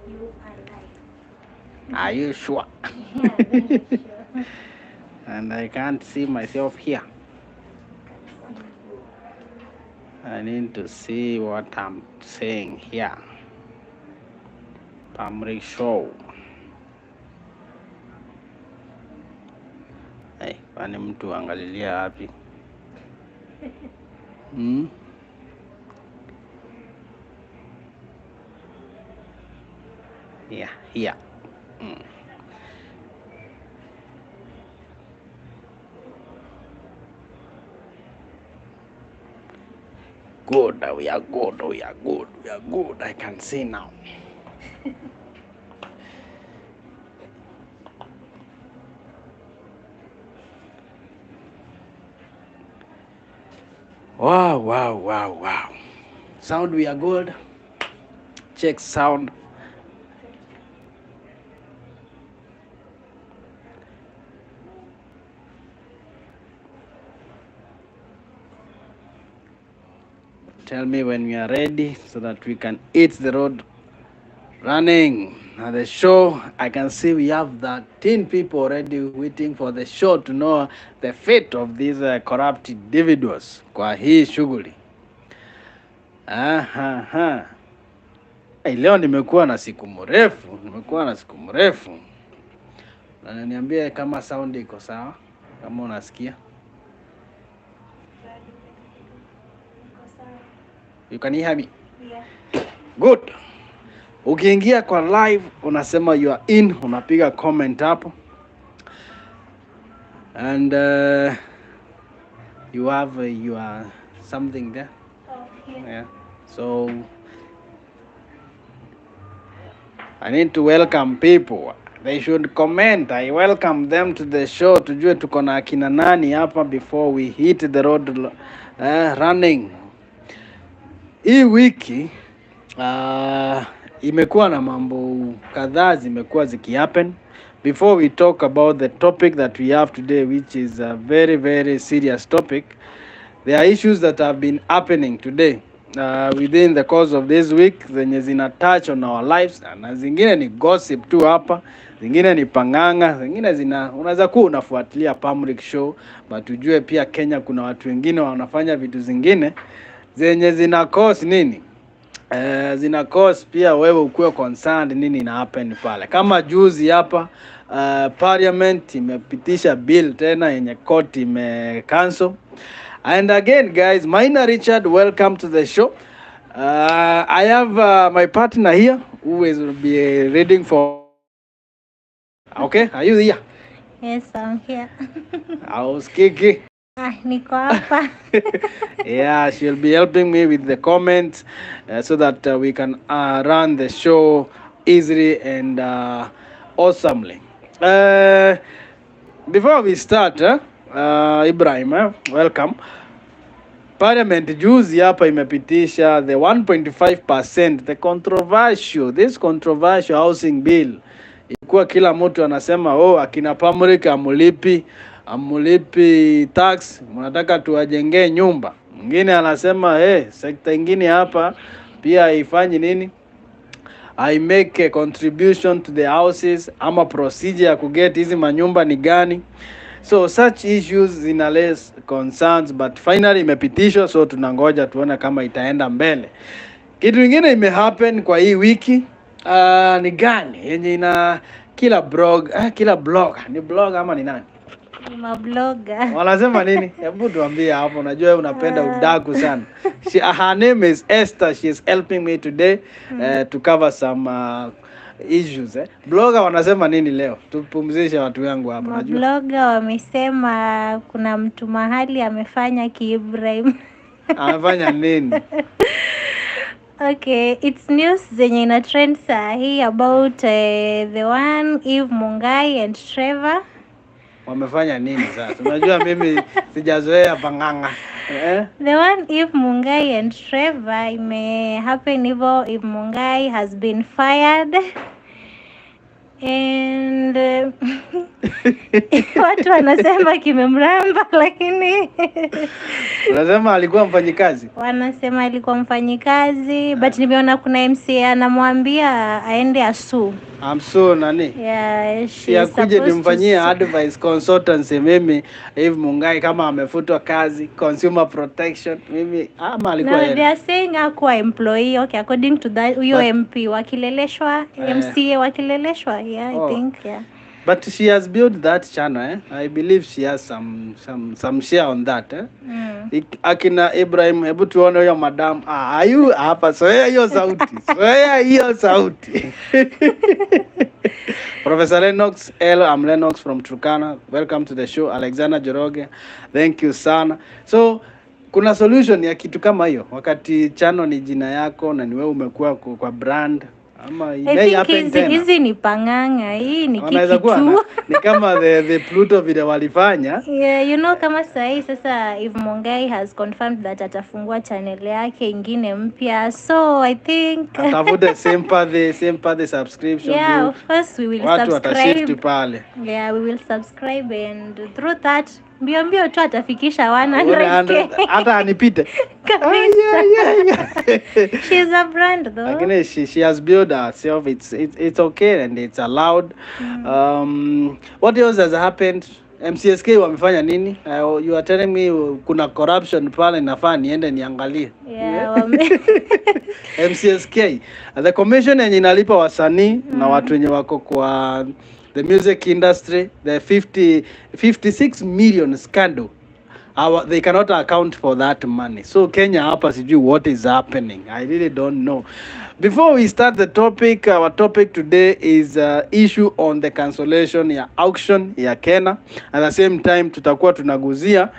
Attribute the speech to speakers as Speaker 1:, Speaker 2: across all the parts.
Speaker 1: You are right.
Speaker 2: Are you sure?
Speaker 1: Yeah, very sure.
Speaker 2: And I can't see myself here. I need to see what I'm saying here. Pamurick show. Hey, kwani mtu angalilia wapi? Hmm? Yeah, here. Mm. Good, we are good, we are good, we are good. I can see now. Wow, wow, wow, wow. Sound, we are good. Check sound. Tell me when we are ready so that we can hit the road running. Now the show, I can see we have 13 people already waiting for the show to know the fate of these corrupt individuals kwa hii shughuli. Aha. Hey, leo nimekuwa na siku mrefu. Na niambie kama sound iko sawa, kama unasikia. You can hear me?
Speaker 1: Yeah.
Speaker 2: Good. Ukiingia kwa live unasema you are in, unapiga comment hapo. And you have your something there. Yeah. So I need to welcome people. They should comment. I welcome them to the show. Tujue tuko na akina nani hapa before we hit the road running. Hii wiki imekuwa na mambo kadhaa zimekuwa zikihappen. Before we talk about the topic that we have today, which is a very very serious topic, there are issues that have been happening today within the course of this week zenye zina touch on our lives, na zingine ni gossip tu hapa, zingine ni panganga, zingine unaweza kuwa unafuatilia Pamurick show, but ujue pia Kenya kuna watu wengine wanafanya vitu zingine zenye zina cause nini, zina cause pia wewe ukuwe concerned nini ina happen pale. Kama juzi hapa parliament imepitisha bill tena yenye court cancel. And again guys, Maina Richard, welcome to the show. I have my partner here who will be reading for. Okay, are you here?
Speaker 1: Yes, I'm here.
Speaker 2: How's Kiki?
Speaker 1: Niko hapa.
Speaker 2: Yeah, she'll be helping me with the comments so that we can run the show easily and awesomely. Before we start, Ibrahim, welcome. Parliament juzi hapa imepitisha the 1.5%, this controversial housing bill. Ilikuwa kila mtu anasema akina Pamurick amulipi tax, mnataka tuwajengee nyumba. Mwingine anasema sekta ingine hapa pia haifanyi nini, I make a contribution to the houses, ama procedure ya kuget hizi manyumba ni gani. So such issues zina less concerns, but finally imepitishwa, so tunangoja tuone kama itaenda mbele. Kitu kingine imehappen kwa hii wiki ni gani yenye ina kila blog ni blog ama ni nani?
Speaker 1: Ni mabloga.
Speaker 2: Wanasema nini? Hebu tuambie hapo, najua unapenda udaku sana. Her name is Esther. She is helping me today to cover some issues. Blogger wanasema nini leo? Tupumzishe watu wangu hapa. Najua
Speaker 1: Mabloga wamesema kuna mtu mahali amefanya Ibrahim.
Speaker 2: Amefanya nini?
Speaker 1: Okay, it's news zenye ina trend saa hii about the one Eve Mungai and Trevor.
Speaker 2: Wamefanya nini sasa? Unajua mimi sijazoea panganga.
Speaker 1: The one Eve Mungai and Trevor ime happen hivyo. Eve Mungai has been fired and watu wanasema kimemramba, lakini
Speaker 2: unasema alikuwa mfanyikazi.
Speaker 1: Wanasema alikuwa mfanyikazi, but nimeona kuna MCA anamwambia aende asu.
Speaker 2: Amso nani?
Speaker 1: Yeah,
Speaker 2: she's supposed to nimfanyie advice consultancy mimi if Mungai kama amefutwa kazi, consumer protection, mimi ama alikuwa
Speaker 1: yeye. No, they are saying akuwa employee. Okay, according to that, huyo MP wakileleshwa, MCA wakileleshwa. Yeah, I think, yeah.
Speaker 2: But she has built that channel, eh? I believe she has some share on that, eh? Akina Ibrahim, hebu tuone huyo madam. Ayu hapa soea hiyo sauti. Soea hiyo sauti. Professor Lennox, I'm Lennox from Turkana. Welcome to the show. Alexander Joroge. Thank you sana. So kuna solution ya kitu kama hiyo wakati channel ni jina yako na ni wewe umekuwa kwa brand.
Speaker 1: Hizi ni panganga, hii ni kitu.
Speaker 2: Ni kama the Pluto vile walifanya.
Speaker 1: Yeah, you know kama sahi sasa if Mungai has confirmed that atafungua channel yake ingine mpya. So I think
Speaker 2: atavuta sympathy subscription.
Speaker 1: Yeah,
Speaker 2: group.
Speaker 1: Of course we will
Speaker 2: watu
Speaker 1: subscribe.
Speaker 2: Watashift pale.
Speaker 1: Yeah, we will subscribe and through that mbio tu atafikisha 100k.
Speaker 2: Hata anipite.
Speaker 1: Yeah. She's a brand though.
Speaker 2: Again, she has built herself. It's okay and it's allowed. What else has happened? MCSK wamefanya nini? You are telling me kuna corruption pale, nafaa niende niangalie.
Speaker 1: Yeah.
Speaker 2: MCSK, the commission yenye inalipa wasanii na watu wenye wako kwa the music industry, the 56 million scandal. They cannot account for that money. So Kenya hapa sijui what is happening. I really don't know. Before we start the topic, our topic today is issue on the cancellation ya auction ya KENHA. At the same time tutakuwa tunaguzia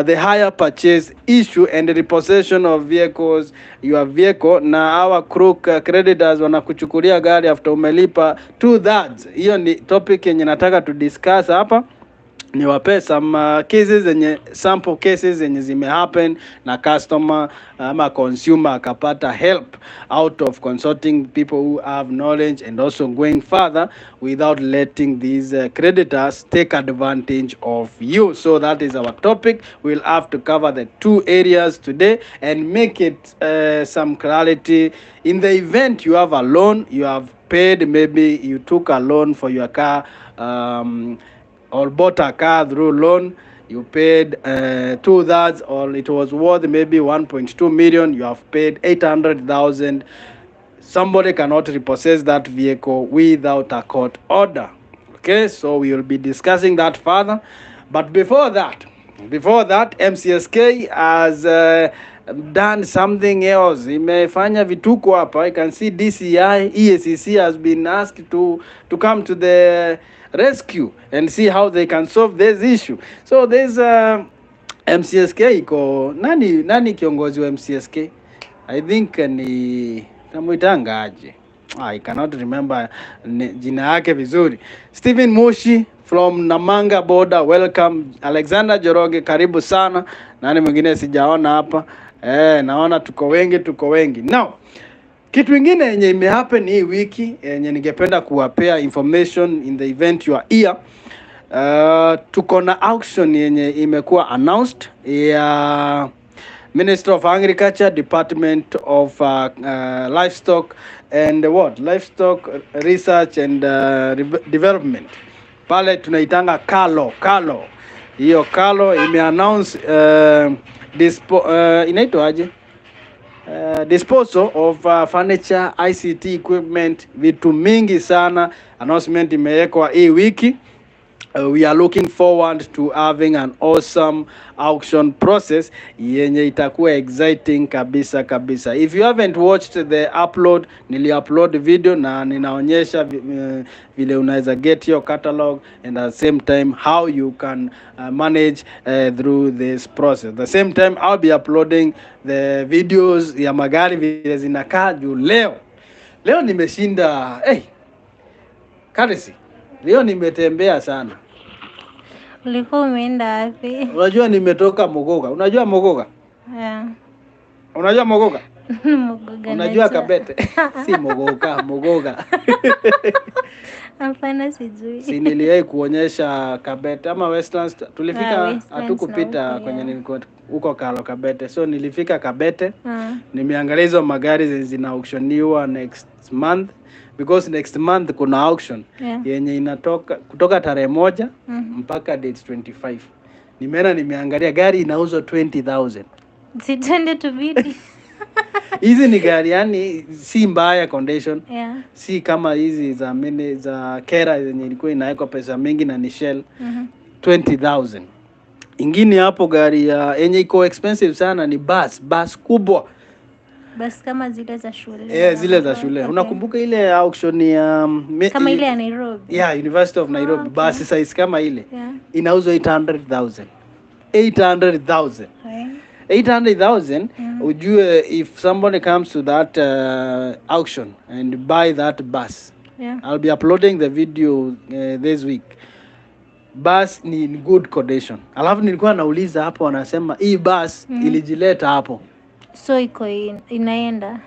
Speaker 2: the hire purchase issue and the repossession of vehicles, your vehicle na our crook creditors wanakuchukulia gari after umelipa 2/3. Hiyo ni topic yenye nataka to discuss hapa. Ni wape some cases zenye sample cases zenye zime happen na customer ama consumer akapata help out of consulting people who have knowledge and also going further without letting these creditors take advantage of you. So that is our topic. We'll have to cover the two areas today and make it some clarity. In the event you have a loan, you have paid, maybe you took a loan for your car, or bought a car through loan, you paid 2/3, or it was worth maybe 1.2 million, you have paid 800,000. Somebody cannot repossess that vehicle without a court order. Okay, so we will be discussing that further. But before that, MCSK has done something else. Imefanya vituko hapa. I can see DCI, EACC has been asked to come to the rescue and see how they can solve this issue. So there's MCSK iko nani kiongozi wa MCSK? I think ni tamuitanga aje. I cannot remember jina yake vizuri. Stephen Mushi from Namanga border, welcome. Alexander Joroge, karibu sana. Nani mwingine sijaona hapa? Naona tuko wengi. Now, kitu ingine yenye imehappen hii wiki yenye ningependa kuwapea information in the event you are here. Tuko na auction yenye imekuwa announced ya Minister of Agriculture, Department of Livestock and Livestock Research and Development. Pale tunaitanga Kalo. Hiyo Kalo imeannounce inaitwaje? Disposal of furniture, ICT equipment, vitu mingi sana. Announcement imewekwa hii wiki. We are looking forward to having an awesome auction process yenye itakuwa exciting kabisa. If you haven't watched the upload, nili-upload video na ninaonyesha vile unaweza get your catalog and at the same time how you can manage through this process. At the same time I'll be uploading the videos ya magari vile zinakaa juu leo nimeshinda Karisi. Leo nimetembea sana.
Speaker 1: Ulikuwa umeenda wapi?
Speaker 2: Unajua nimetoka Mogoga. Unajua Mogoga?
Speaker 1: Yeah.
Speaker 2: Unajua Mogoga?
Speaker 1: Mogoga.
Speaker 2: Unajua Kabete? Si Mogoga.
Speaker 1: Hapana, sijui.
Speaker 2: Si niliwahi kuonyesha Kabete ama Westlands, tulifika
Speaker 1: Westlands
Speaker 2: hatukupita
Speaker 1: na huko,
Speaker 2: kwenye
Speaker 1: yeah.
Speaker 2: nilikuwa huko Kalo Kabete. So nilifika Kabete. Nimeangalia hizo magari zina auctioniwa next month, because next month kuna auction,
Speaker 1: yeah.
Speaker 2: yenye inatoka kutoka tarehe 1 mpaka date 25. Nimeangalia gari inauzwa 20,000.
Speaker 1: Sitende tubidi.
Speaker 2: Hizi ni gari yani si mbaya condition.
Speaker 1: Yeah.
Speaker 2: Si kama hizi za Kera zenye ilikuwa inawekwa pesa mingi na ni Shell. 20,000. Ingine hapo gari yenye iko expensive sana ni bus kubwa.
Speaker 1: Bus kama zile za shule.
Speaker 2: Zile za shule. Okay. Unakumbuka ile auction ya
Speaker 1: kama ile ya Nairobi?
Speaker 2: Yeah, University of Nairobi.
Speaker 1: Okay.
Speaker 2: Bus size kama ile.
Speaker 1: Yeah.
Speaker 2: Inauzwa 800,000. 800,000.
Speaker 1: Okay.
Speaker 2: 800,000. Ujue if somebody comes to that auction and buy that bus.
Speaker 1: Yeah.
Speaker 2: I'll be uploading the video this week. Bus ni in good condition. Alafu nilikuwa nauliza hapo, wanasema hii bus ilijileta hapo.
Speaker 1: So iko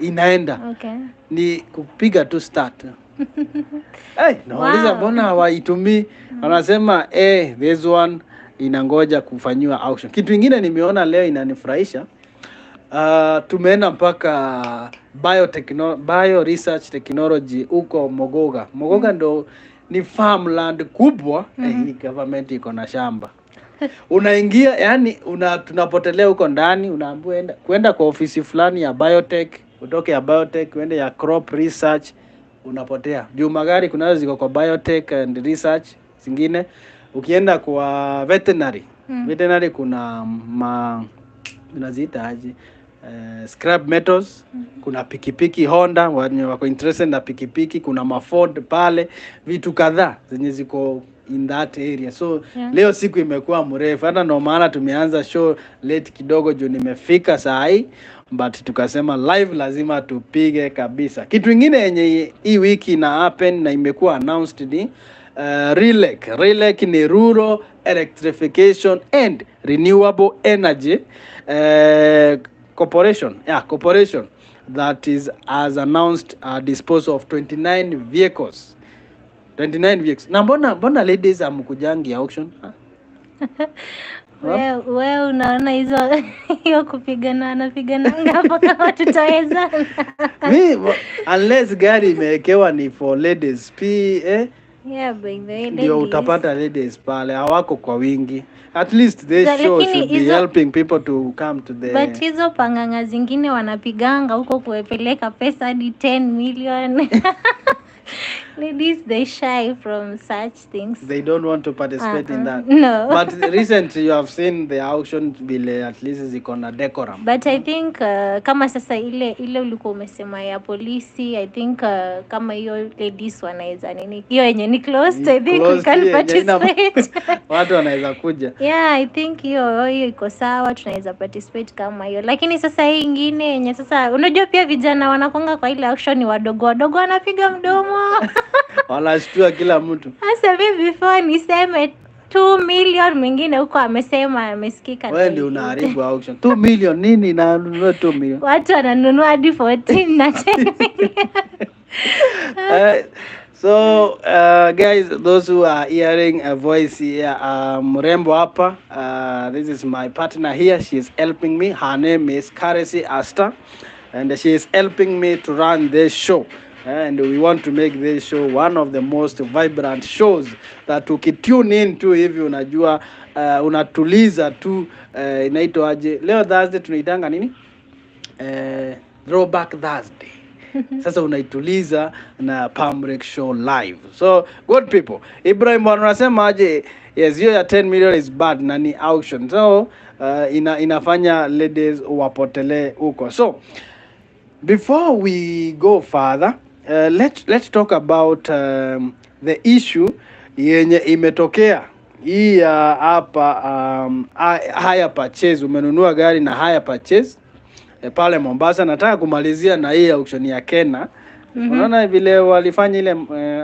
Speaker 1: inaenda. Okay.
Speaker 2: Ni kupiga tu start. Nauliza mbona hawaitumii? Wanasema this one inangoja kufanyiwa auction. Kitu kingine nimeona leo inanifurahisha. Tumeenda mpaka bio research technology huko Mogoga. Mogoga ndo ni farmland kubwa. Hii government iko na shamba. Unaingia yani tunapotelea huko ndani, unaambiwa kwenda kwa ofisi fulani ya biotech, utoke ya biotech uende ya crop research, unapotea. Juu magari kunazo ziko kwa biotech and research zingine. Ukienda kwa veterinary, veterinary kuna unaziita aje? Scrap metals, kuna pikipiki Honda, wako interested na pikipiki, kuna Ford pale, vitu kadhaa zenye ziko in that area. So yeah. Leo siku imekuwa mrefu, hata ndio maana tumeanza show late kidogo juu nimefika saa hii, but tukasema live lazima tupige kabisa. Kitu kingine yenye hii wiki na happen na imekuwa announced ni RELEC ni Rural Electrification and Renewable Energy Corporation that has announced a disposal of 29 vehicles. 29 vehicles. Na mbona ladies amkujangi auction?
Speaker 1: Wewe unaona hiyo kupigana hapo kama tutaweza.
Speaker 2: Unless gari imewekewa ni for ladies.
Speaker 1: Yeah, by the way,
Speaker 2: ndio utapata ladies pale, hawako kwa wingi. At least they should be helping people to come to the...
Speaker 1: But hizo panganga zingine wanapiganga huko kuepeleka pesa hadi 10 million. Ladies, they shy from such things.
Speaker 2: They don't want to participate in that.
Speaker 1: No.
Speaker 2: But recently you have seen the auction bill, at least ziko na decorum.
Speaker 1: But I think kama sasa ile ulikuwa umesema ya polisi, I think kama hiyo ladies wanaweza nini, hiyo yenye ni closed, I think we can participate.
Speaker 2: Watu wanaweza kuja.
Speaker 1: Yeah, I think hiyo iko sawa, tunaweza participate kama hiyo. Lakini sasa hii nyingine yenye sasa unajua pia vijana wanakonga kwa ile auction, ni wadogo wanapiga mdomo.
Speaker 2: Wanashtua kila mtu.
Speaker 1: Sasa mimi before niseme 2 million, mwingine huko amesema amesikika.
Speaker 2: Wewe ndio unaharibu auction. 2 million nini inanunua 2 million? Watu
Speaker 1: wananunua hadi 14 na 10 million.
Speaker 2: So guys, those who are hearing a voice here, mrembo hapa, this is my partner here. She is helping me. Her name is Karesi Asta, and she is helping me to run this show. And we want to make this show one of the most vibrant shows that ukitune in tu hivi unajua unatuliza tu. Inaitwa aje leo Thursday, tunaitanga nini? Throwback Thursday. Sasa unaituliza na Pamurick show live. So good people, Ibrahim wanasema aje? Yes, hiyo ya 10 million is bad na ni auction. So inafanya ladies wapotele huko. So before we go further, let's talk about the issue yenye imetokea hii hapa higher purchase. Umenunua gari na higher purchase pale Mombasa. Nataka kumalizia na hii auction ya KENHA. Unaona vile walifanya ile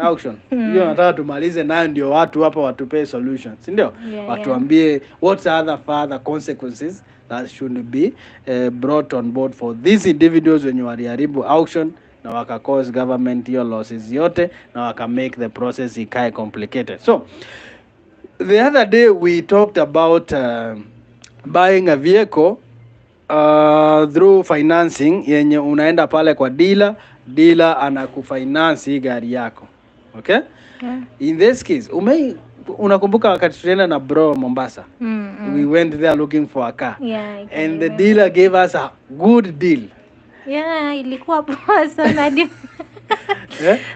Speaker 2: auction hiyo, nataka tumalize nayo ndio watu hapa watupe solutions, ndio? Watuambie what are the further consequences that should be brought on board for these individuals wenye waliharibu auction na waka cause government hiyo losses yote na waka make the process ikae complicated. So the other day we talked about buying a vehicle through financing yenye unaenda pale kwa dealer anakufinance hii gari yako. Okay?
Speaker 1: Yeah.
Speaker 2: In this case, unakumbuka wakati tulienda na bro Mombasa? We went there looking for a car.
Speaker 1: Yeah,
Speaker 2: and the dealer gave us a good deal.
Speaker 1: Yeah, ilikuwa poa sana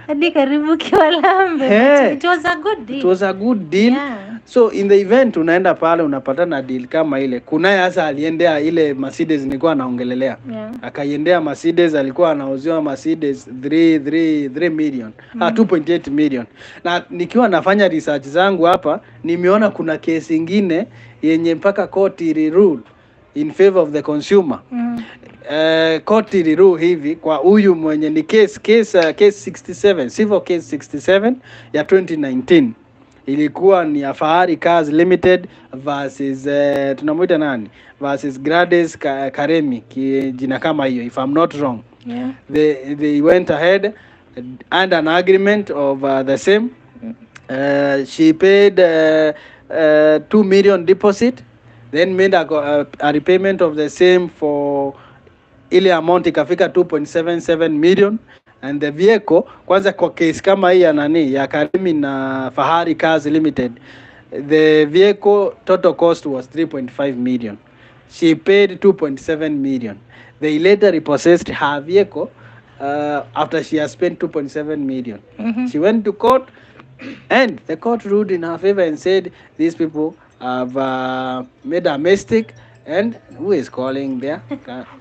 Speaker 1: hadi karibu Kiwalambe. It was a good deal.
Speaker 2: It was a good deal.
Speaker 1: Yeah.
Speaker 2: So in the event unaenda pale unapata na deal kama ile. Kunaye hasa aliendea ile Mercedes nilikuwa naongelelea.
Speaker 1: Yeah.
Speaker 2: Akaiendea Mercedes, alikuwa anauziwa Mercedes 3 million. 2.8 million. Na nikiwa nafanya research zangu hapa, nimeona kuna case ingine yenye mpaka court ruled in favor of the consumer. Court ruled hivi kwa huyu mwenye ni case 67, civil case 67 ya 2019. Ilikuwa ni ya Fahari Cars Limited versus tunamuita nani? Versus Grades Karemi, jina kama hiyo, if I'm not wrong.
Speaker 1: Yeah.
Speaker 2: They went ahead and an agreement of the same. She paid 2 million deposit, then made a repayment of the same for ile amount ikafika 2.77 million. And the vehicle, kwanza kwa case kama hii ya nani ya Karemi na Fahari Cars Limited, the vehicle total cost was 3.5 million. She paid 2.7 million. They later repossessed her vehicle after she has spent 2.7 million. She went to court and the court ruled in her favor and said these people have made a mistake. And who is calling there?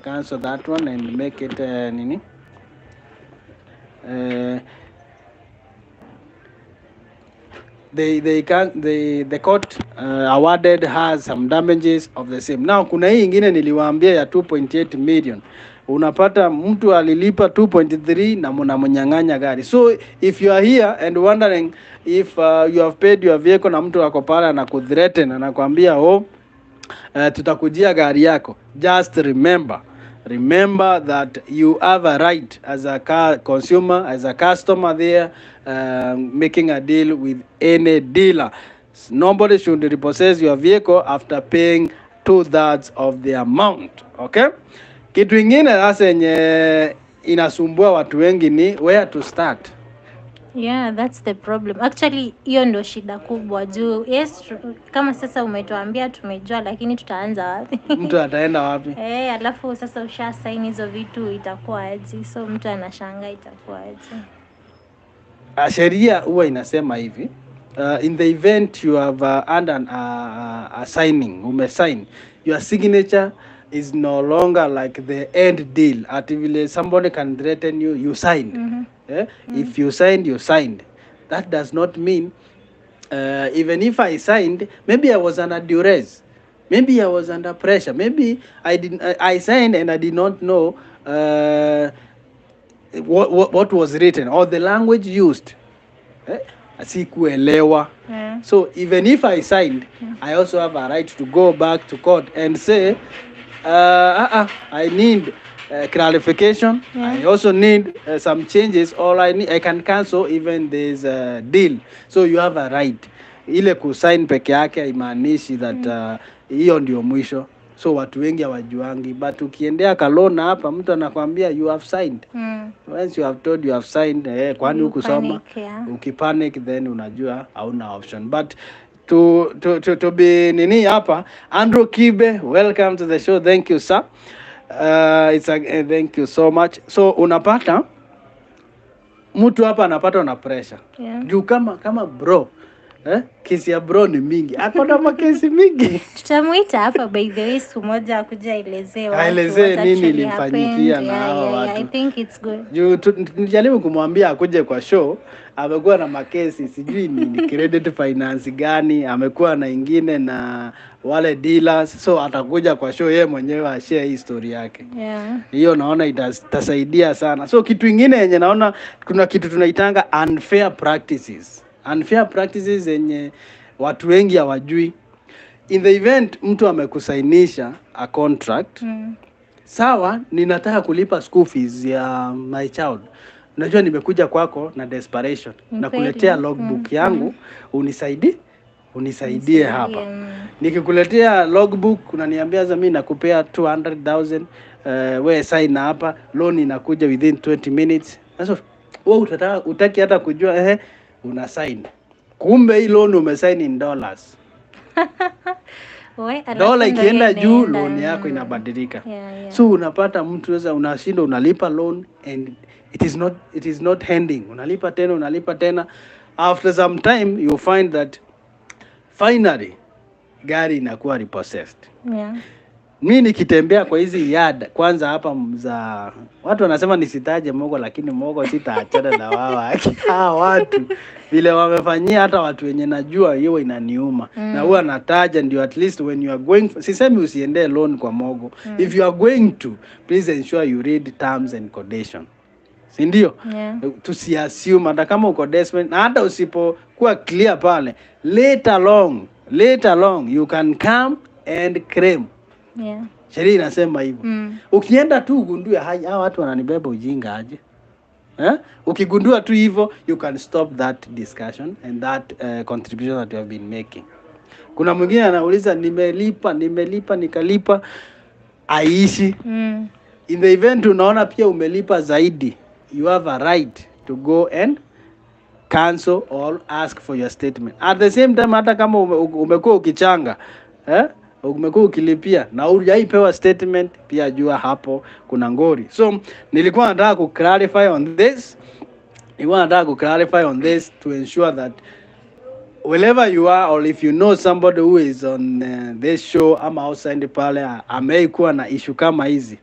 Speaker 2: Cancel that one and make it nini? The court awarded her some damages of the same. Now kuna hii ingine niliwaambia ya 2.8 million. Unapata mtu alilipa 2.3 na mnamnyang'anya gari. So if you are here and wondering if you have paid your vehicle na mtu wako pala na kuthreaten na nakwambia tutakujia gari yako, just remember that you have a right as a car consumer, as a customer there, making a deal with any dealer. Nobody should repossess your vehicle after paying 2/3 of the amount. Okay? Kitu ingine sasa yenye inasumbua watu wengi ni where to start.
Speaker 1: Yeah, that's the problem. Actually, hiyo ndo shida kubwa juu. Yes, kama sasa umetuambia tumejua, lakini tutaanza wapi?
Speaker 2: Mtu ataenda wapi?
Speaker 1: Alafu sasa usha sign hizo vitu itakuwa aje? So mtu anashangaa itakuwa aje?
Speaker 2: Sheria huwa inasema hivi, in the event you have under a signing, umesign, your signature is no longer like the end deal. Until somebody can threaten you, you signed. If you signed, you signed. That does not mean even if I signed, maybe I was under duress, maybe I was under pressure, maybe I signed and I did not know what was written or the language used. Asikuelewa. So even if I signed, I also have a right to go back to court and say I need clarification. I also need some changes, or I can cancel even this deal. So you have a right. Ile kusign peke yake haimaanishi that hiyo ndio mwisho. So watu wengi hawajuangi, but ukiendea kalona hapa mtu anakuambia you have signed. Once you have told you have signed, kwani ukusoma, ukipanic then unajua hauna option. But to be nini hapa, Andrew Kibe, welcome to the show. Thank you sir. Thank you so much. So unapata mtu hapa anapata na pressure. Juu kama bro kesi ya bro ni mingi. Akona makesi mingi.
Speaker 1: Tutamuita hapa by the way siku moja akuja
Speaker 2: aelezee nini ilimfanyikia na hawa watu.
Speaker 1: I think it's good.
Speaker 2: Juu nijaribu kumwambia akuje kwa show, amekuwa na makesi sijui ni credit finance gani, amekuwa na ingine na wale dealers, so atakuja kwa show yeye mwenyewe ashare history yake. Hiyo naona itasaidia sana. So kitu kingine yenye naona kuna kitu tunaitanga unfair practices yenye watu wengi hawajui. In the event mtu amekusainisha a contract. Sawa, ninataka kulipa school fees ya my child. Unajua nimekuja kwako na desperation. Na kuletea logbook yangu, unisaidie hapa. Nikikuletea logbook unaniambia za mimi nakupea 200,000, wewe sign hapa, loan inakuja within 20 minutes. Sasa wewe utaki hata kujua una sign. Kumbe hii loan umesign in dollars. Dola ikienda juu loan yako inabadilika. So unapata mtu sasa unashinda unalipa loan and it is not ending. Unalipa tena. After some time you find that finally gari inakuwa repossessed. Mimi nikitembea kwa hizi yard kwanza hapa za watu wanasema nisitaje Mogo, lakini Mogo sitaachana na wao watu vile wamefanyia hata watu wenye najua hiyo inaniuma. Na huwa nataja ndio at least when you are going, sisemi usiende loan kwa Mogo. If you are going to, please ensure you read terms and conditions. Si ndio? Tusiassume hata kama uko desperate na hata usipokuwa clear pale, later along you can come and claim. Sheria inasema hivyo. Ukienda tu ugundue hawa watu wananibeba ujinga aje. Ukigundua tu hivyo, you can stop that discussion and that contribution that you have been making. Kuna mwingine anauliza nimelipa nikalipa aishi. In the event unaona pia umelipa zaidi, you have a right to go and cancel or ask for your statement. At the same time, hata kama umekuwa ukichanga, umekuwa ukilipia na hujaipewa statement, pia jua hapo kuna ngori. So nilikuwa nataka ku clarify on this to ensure that wherever you are, or if you know somebody who is on this show ama outside pale ameikuwa na issue kama hizi,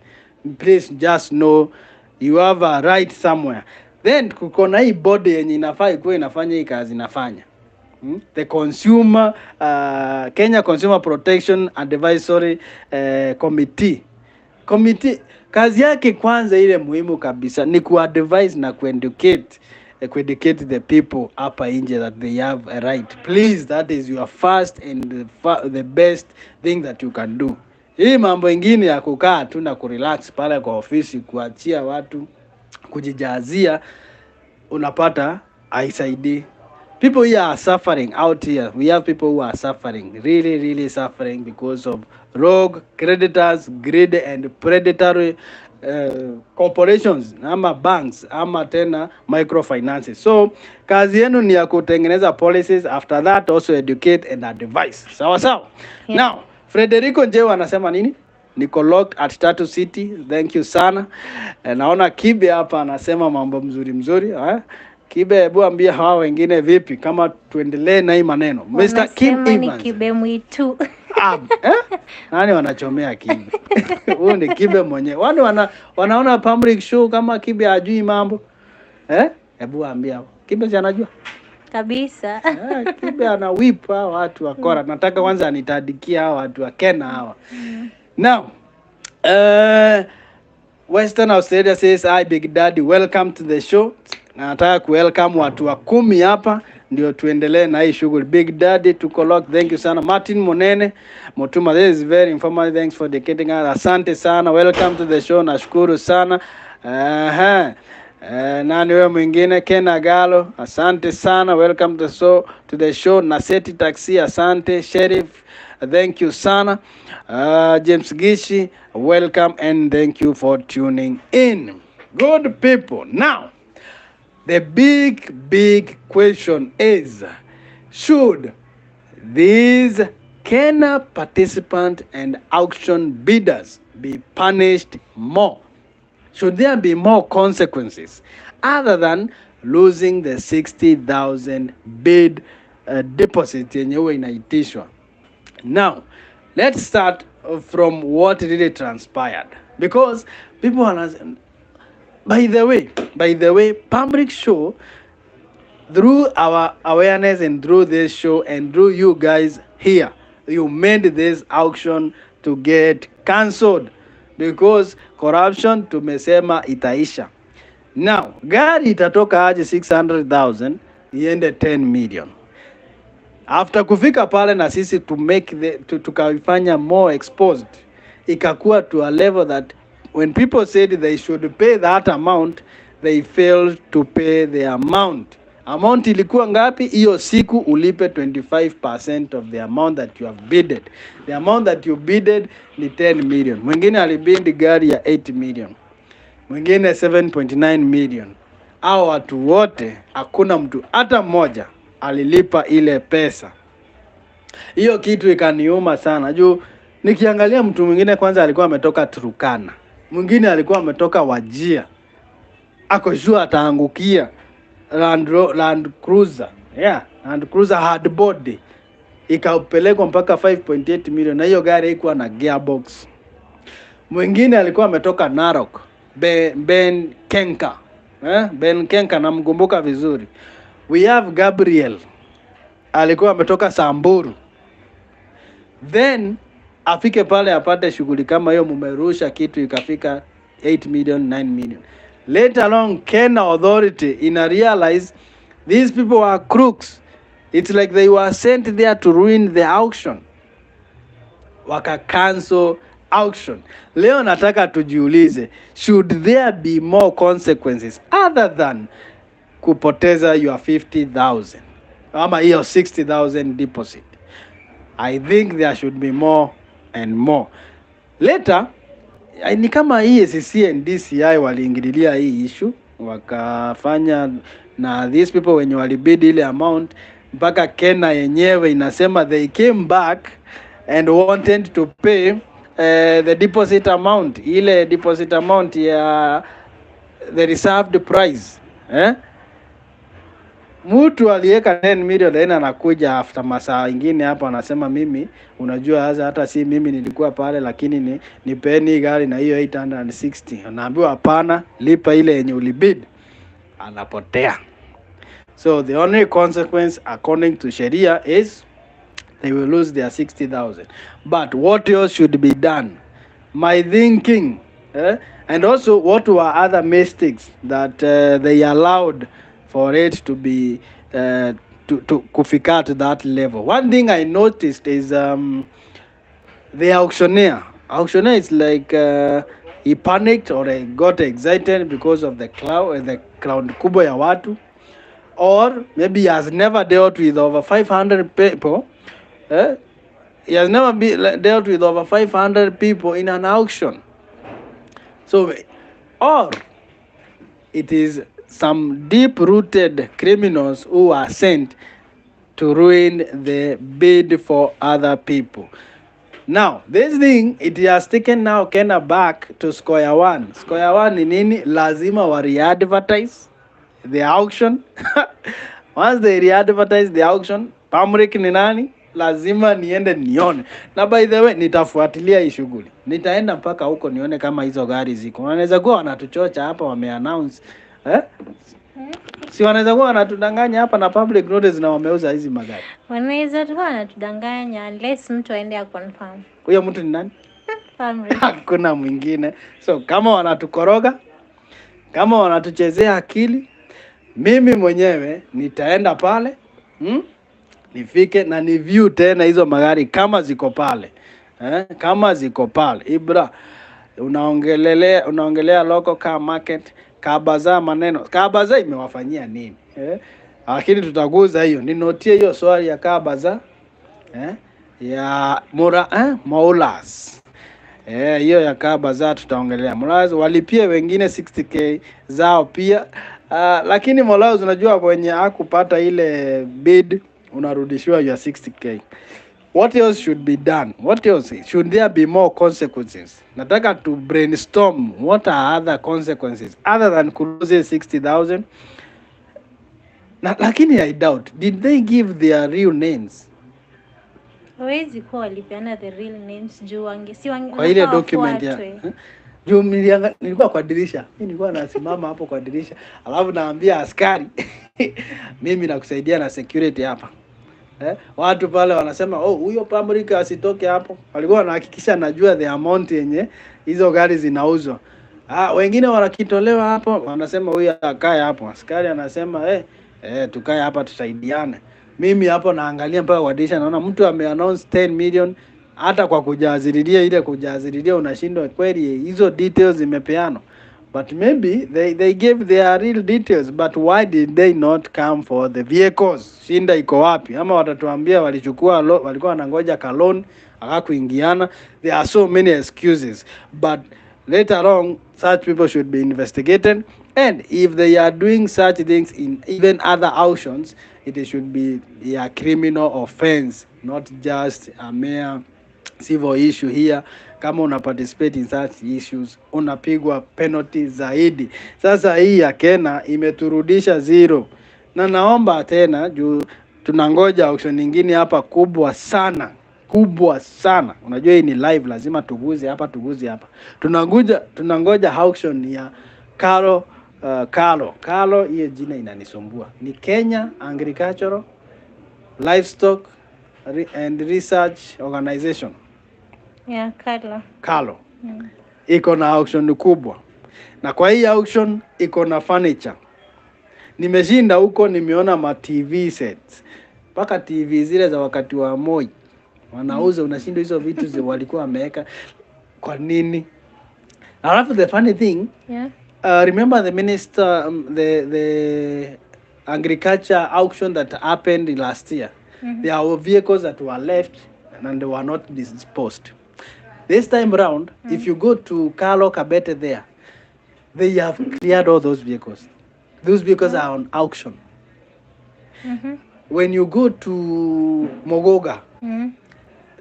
Speaker 2: please just know you have a right somewhere. Then kuko na hii body yenye inafaa ikuwe inafanya hii kazi inafanya. The consumer Kenya Consumer Protection Advisory Committee, kazi yake kwanza ile muhimu kabisa ni kuadvise na kueducate the people hapa nje that they have a right. Please, that is your first and the best thing that you can do. Hii mambo ingine ya kukaa tu na kurelax pale kwa ofisi kuachia watu kujijazia, unapata haisaidii. People here are suffering out here. We have people who are suffering, really suffering because of rogue creditors, greed and predatory corporations, ama banks, ama tena microfinances. So kazi yenu ni ya kutengeneza policies, after that also educate and advise. Sawa. Now, Frederico Njewa anasema nini? Niko locked at Tatu City. Thank you sana. Naona Kibe hapa anasema mambo mzuri. Kibe, hebu ambia hawa wengine vipi kama tuendelee na hii maneno. Mr. Kim Evans.
Speaker 1: Kibe mwitu.
Speaker 2: Nani wanachomea Kibe? Huyu ni Kibe mwenyewe. Wanaona Pamurick show kama Kibe hajui mambo. Hebu ambia Kibe si anajua
Speaker 1: kabisa.
Speaker 2: Kibe ana whip watu wakora. Nataka kwanza anitadikia hawa watu wa KENHA hawa. Now, Western Australia says, "Hi Big Daddy, welcome to the show." Nataka kuwelcome watu wa 10 hapa ndio tuendelee na hii shughuli. Big Daddy tuko lock. Thank you sana. Martin Monene, Mutuma, this is very informative. Thanks for dedicating us. Asante sana. Welcome to the show. Nashukuru sana. Nani wewe mwingine? Kena Galo, asante sana. Welcome to the show. Naseti Taxi, asante. Sheriff, thank you sana. James Gishi, welcome and thank you for tuning in. Good people. Now, the big question is, should these KENHA participants and auction bidders be punished more? Should there be more consequences other than losing the 60,000 bid deposit yenye huwa inaitishwa? Now, let's start from what really transpired, because people are, by the way, Pamurick show, through our awareness and through this show and through you guys here, you made this auction to get cancelled because corruption tumesema itaisha. Now, gari itatoka aje 600,000 iende 10 million. After kufika pale na sisi to make tukafanya more exposed, ikakuwa to a level that when people said they should pay that amount, they failed to pay the amount. Amount ilikuwa ngapi? Hiyo siku ulipe 25% of the amount that you have bidded. The amount that you bidded ni 10 million. Mwingine alibid gari ya 8 million. Mwingine 7.9 million. Hao watu wote hakuna mtu hata mmoja alilipa ile pesa. Hiyo kitu ikaniuma sana. Juu nikiangalia mtu mwingine kwanza alikuwa ametoka Turkana. Mwingine alikuwa ametoka Wajir. Ako sure ataangukia Land Cruiser. Yeah, Land Cruiser hard body. Ikapelekwa mpaka 5.8 million na hiyo gari haikuwa na gearbox. Mwingine alikuwa ametoka Narok. Ben KENHA. Ben KENHA namkumbuka vizuri. We have Gabriel. Alikuwa ametoka Samburu. Then afike pale apate shughuli kama hiyo, mumerusha kitu ikafika 8 million, 9 million. Later along, KENHA authority ina realize these people were crooks. It's like they were sent there to ruin the auction. Waka cancel auction. Leo nataka tujiulize, should there be more consequences other than kupoteza your 50,000 ama hiyo 60,000 deposit? I think there should be more and more. Later, ni kama EACC and DCI waliingililia hii issue, wakafanya na these people wenye walibid ile amount, mpaka KENHA yenyewe inasema they came back and wanted to pay the deposit amount, ile deposit amount ya the reserved price. Mtu aliweka 10 million then anakuja after masaa ingine hapa anasema mimi unajua hata si mimi nilikuwa pale, lakini ni peni gari na hiyo 860. Anaambiwa hapana, lipa ile yenye ulibid. Anapotea. So the only consequence according to Sharia is they will lose their 60,000. But what else should be done? My thinking, and also what were other mistakes that they allowed for it to be to kufika to that level. One thing I noticed is the auctioneer. Auctioneer is like he panicked or he got excited because of the crowd kubwa ya watu, or maybe he has never dealt with over 500 people. He has never dealt with over 500 people in an auction. So, or it is some deep-rooted criminals who are sent to ruin the bid for other people. Now, this thing, it has taken now KENHA back to square one. Square one ni nini? Lazima wa re-advertise the auction. Once they re-advertise the auction, Pamurick ni nani? Lazima niende nione. Na by the way, nitafuatilia hii shughuli. Nitaenda mpaka huko nione kama hizo gari ziko. Wanaweza kuwa wanatuchocha hapa, wame-announce. Si wanaweza kuwa wanatudanganya hapa na public notice na wameuza hizi magari.
Speaker 1: Wanaweza kuwa wanatudanganya unless mtu aende a confirm.
Speaker 2: Huyo mtu ni nani?
Speaker 1: Pamurick.
Speaker 2: Hakuna mwingine. So kama wanatukoroga, kama wanatuchezea akili, mimi mwenyewe nitaenda pale, nifike na ni view tena hizo magari kama ziko pale. Kama ziko pale. Ibra, unaongelea local car market, Kabaza maneno. Kabaza imewafanyia nini? Lakini tutaguza hiyo. Ninotie hiyo swali ya Kabaza. Ya Maulas. Hiyo ya Kabaza tutaongelea. Maulas walipia wengine 60k zao pia. Lakini Maulas unajua kwenye hakupata ile bid unarudishiwa ya 60k. What else should be done? What else? Should there be more consequences? Nataka to brainstorm what are other consequences other than losing 60,000. Lakini I doubt. Did they give their real names?
Speaker 1: Hawezi kuwa walipeana the real names juu
Speaker 2: kwa ile document ya. Juu nilikuwa kwa dirisha. Nilikuwa nasimama hapo kwa dirisha. Alafu naambia askari mimi nakusaidia na security hapa. Watu pale wanasema huyo Pamurick asitoke hapo. Walikuwa wanahakikisha najua the amount yenye hizo gari zinauzwa. Wengine wanakitolewa hapo wanasema huyo akae hapo. Askari anasema tukae hapa tusaidiane. Mimi hapo naangalia mpaka wadisha naona mtu ame-announce 10 million, hata kwa kujazililia unashindwa kweli hizo details zimepeanwa. But maybe they gave their real details, but why did they not come for the vehicles? Shinda iko wapi? Ama watatuambia walikuwa wanangoja kalon akakuingiana. There are so many excuses, but later on such people should be investigated, and if they are doing such things in even other auctions, it should be a criminal offense, not just a mere civil issue here. Kama una participate in such issues unapigwa penalty zaidi. Sasa hii ya KENHA imeturudisha zero, na naomba tena juu tunangoja auction nyingine hapa kubwa sana. Unajua hii ni live, lazima tuguze hapa. Tunangoja auction ya Kalo, hiyo jina inanisumbua. Ni Kenya Agricultural Livestock and Research Organization.
Speaker 1: Yeah,
Speaker 2: Kalo. Iko na auction kubwa. Na kwa hii auction iko na furniture. Nimeshinda huko, nimeona ma TV sets. Paka TV zile za wakati wa Moi. Wanauza, unashinda hizo vitu walikuwa wameweka. Kwa nini? Alafu the funny thing, remember the minister, the agriculture auction that happened last year. There are vehicles that were left and they were not disposed. This time around, if you go to Kalo Kabete there, they have cleared all those vehicles. Those vehicles are on auction. When you go to Mogoga,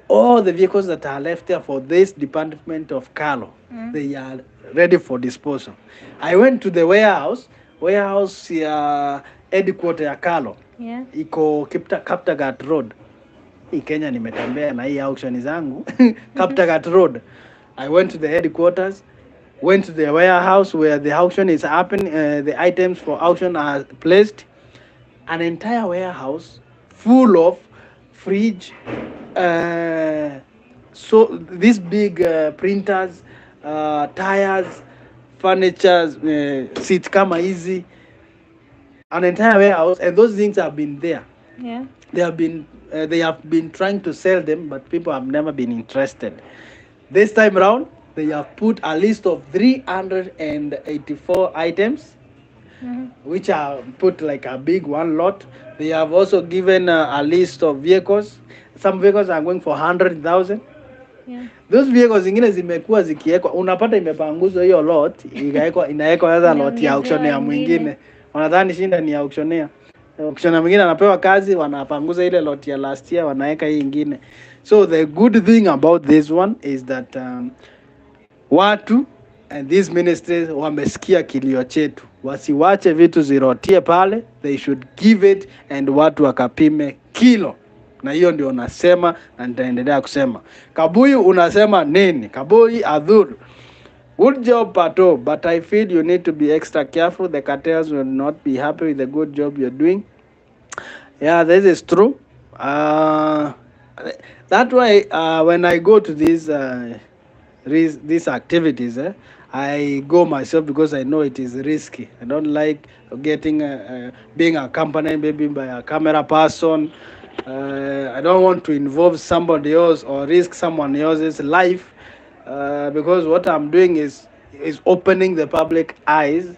Speaker 2: all the vehicles that are left there for this department of Kalo, they are ready for disposal. I went to the warehouse ya headquarter ya Kalo. Iko Kaptagat Road. Hii Kenya nimetembea na hii auction zangu. Kaptagat Road. I went to the headquarters, went to the warehouse where the auction is happening, the items for auction are placed. An entire warehouse full of fridge, so these big printers, tires, furniture, seats kama hizi, an entire warehouse, and those things have been there. They have been trying to sell them, but people have never been interested. This time around, they have put a list of 384 items, which are put like a big one lot. They have also given a list of vehicles. Some vehicles are going for 100,000. Those vehicles zingine zimekuwa zikiwekwa, unapata imepanguzwa hiyo lot, inawekwa sasa lot ya auctioneer mwingine. Wanadhani shinda ni auctioneer. Auctioneer mwingine anapewa kazi, wanapanguza ile lot ya last year, wanaweka hii nyingine. So the good thing about this one is that watu and these ministries wamesikia kilio chetu. Wasiwache vitu zirotie pale, they should give it and watu wakapime kilo. Na hiyo ndio nasema na nitaendelea kusema. Kabuyu unasema nini? Kabuyu Adhur. Good job Pato, but I feel you need to be extra careful. The cartels will not be happy with the good job you're doing. Yeah, this is true. That way, when I go to these activities, I go myself because I know it is risky. I don't like getting being accompanied maybe by a camera person. I don't want to involve somebody else or risk someone else's life, because what I'm doing is opening the public eyes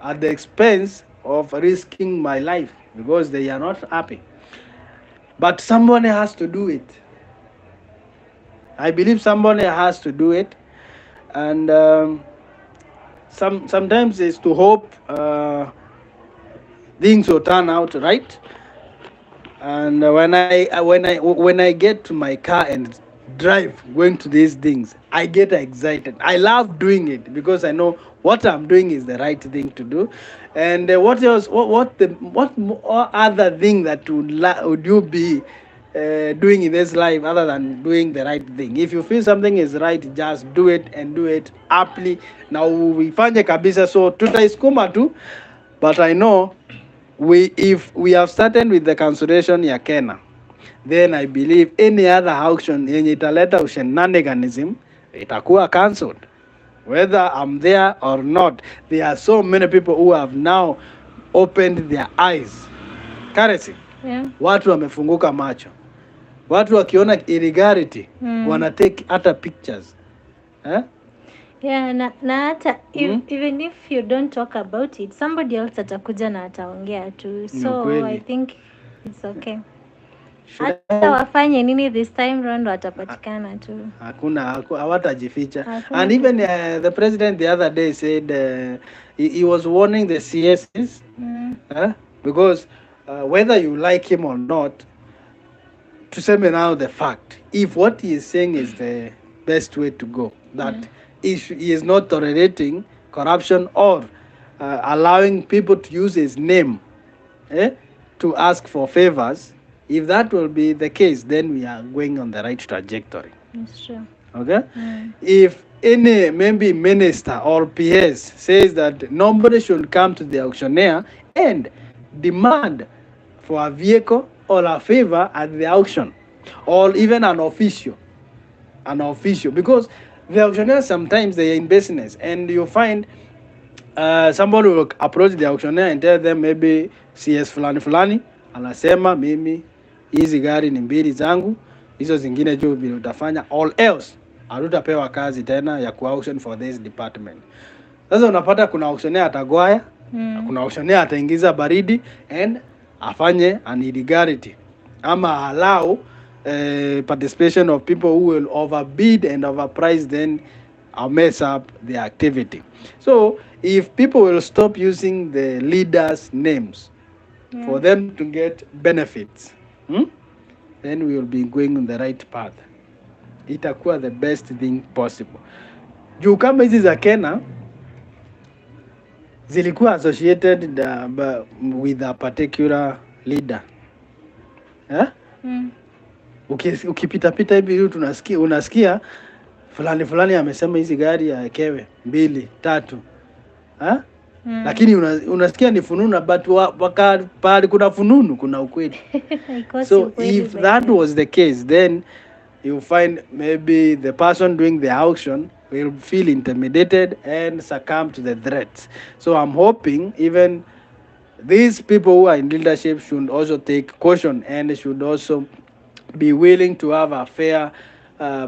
Speaker 2: at the expense of risking my life because they are not happy. But somebody has to do it. I believe somebody has to do it, and sometimes it's to hope things will turn out right. And when I get to my car and drive going to these things, I get excited. I love doing it because I know what I'm doing is the right thing to do. And what else? What other thing that would you be doing in this life other than doing the right thing? If you feel something is right, just do it and do it aptly. Now uifanye kabisa, so tutaiskuma tu, but I know if we have started with the cancellation ya KENHA, then I believe any other auction yenye italeta shenaniganism itakuwa cancelled, whether I'm there or not. There are so many people who have now opened their eyes. Karesi, watu wamefunguka macho. watu wakiona illegality wana take hata pictures.
Speaker 1: Yeah, na hata even if you don't talk about it, somebody else atakuja na ataongea tu. So I think it's okay. Hata wafanye nini this time round watapatikana tu.
Speaker 2: Hakuna hawatajificha. And even the president the other day said he was warning the CSs because whether you like him or not, tuseme now the fact, if what he is saying is the best way to go, that he is not tolerating corruption or allowing people to use his name to ask for favors, if that will be the case, then we are going on the right trajectory.
Speaker 1: That's true.
Speaker 2: Okay? If any maybe minister or PS says that nobody should come to the auctioneer and demand for a vehicle or a favor at the auction, or even an official, because the auctioneer sometimes they are in business, and you find somebody will approach the auctioneer and tell them maybe CS fulani anasema mimi hizi gari ni mbili zangu, hizo zingine juu vile utafanya, all else hatutapewa kazi tena ya ku-auction for this department. Sasa unapata kuna auctioneer atagwaya, kuna auctioneer ataingiza baridi and afanye an illegality ama allow participation of people who will overbid and overprice, then mess up the activity. So if people will stop using the leaders' names for them to get benefits, then we will be going on the right path. Itakuwa the best thing possible. Juu kama hizi za KENHA zilikuwa associated with a particular leader. Ukipita hivi unasikia fulani amesema hizi gari yaekewe 2, 3. Lakini unasikia ni fununu, but pale kuna fununu kuna ukweli. So if that was the case, then you find maybe the person doing the auction will feel intimidated and succumb to the threats. So I'm hoping even these people who are in leadership should also take caution and should also be willing to have a fair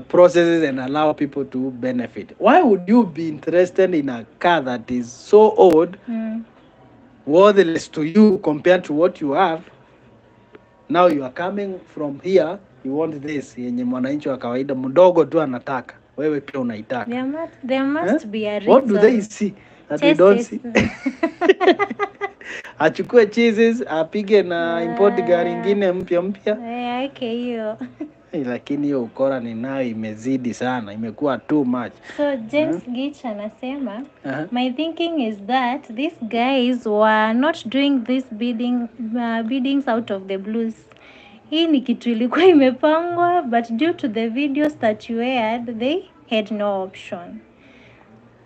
Speaker 2: processes and allow people to benefit. Why would you be interested in a car that is so old, worthless to you compared to what you have? Now you are coming from here, you want this yenye mwananchi wa kawaida mdogo tu anataka, wewe pia unaitaka.
Speaker 1: There must be a reason.
Speaker 2: What do they see that we don't see? Achukue cheeses, apige na import gari ingine mpya.
Speaker 1: Hiyo.
Speaker 2: Lakini hiyo ukora ninayo imezidi sana, imekuwa too much.
Speaker 1: So James Gitch anasema, my thinking is that these guys were not doing this biddings out of the blues. Hii ni kitu ilikuwa imepangwa, but due to the videos that you aired, they had no option.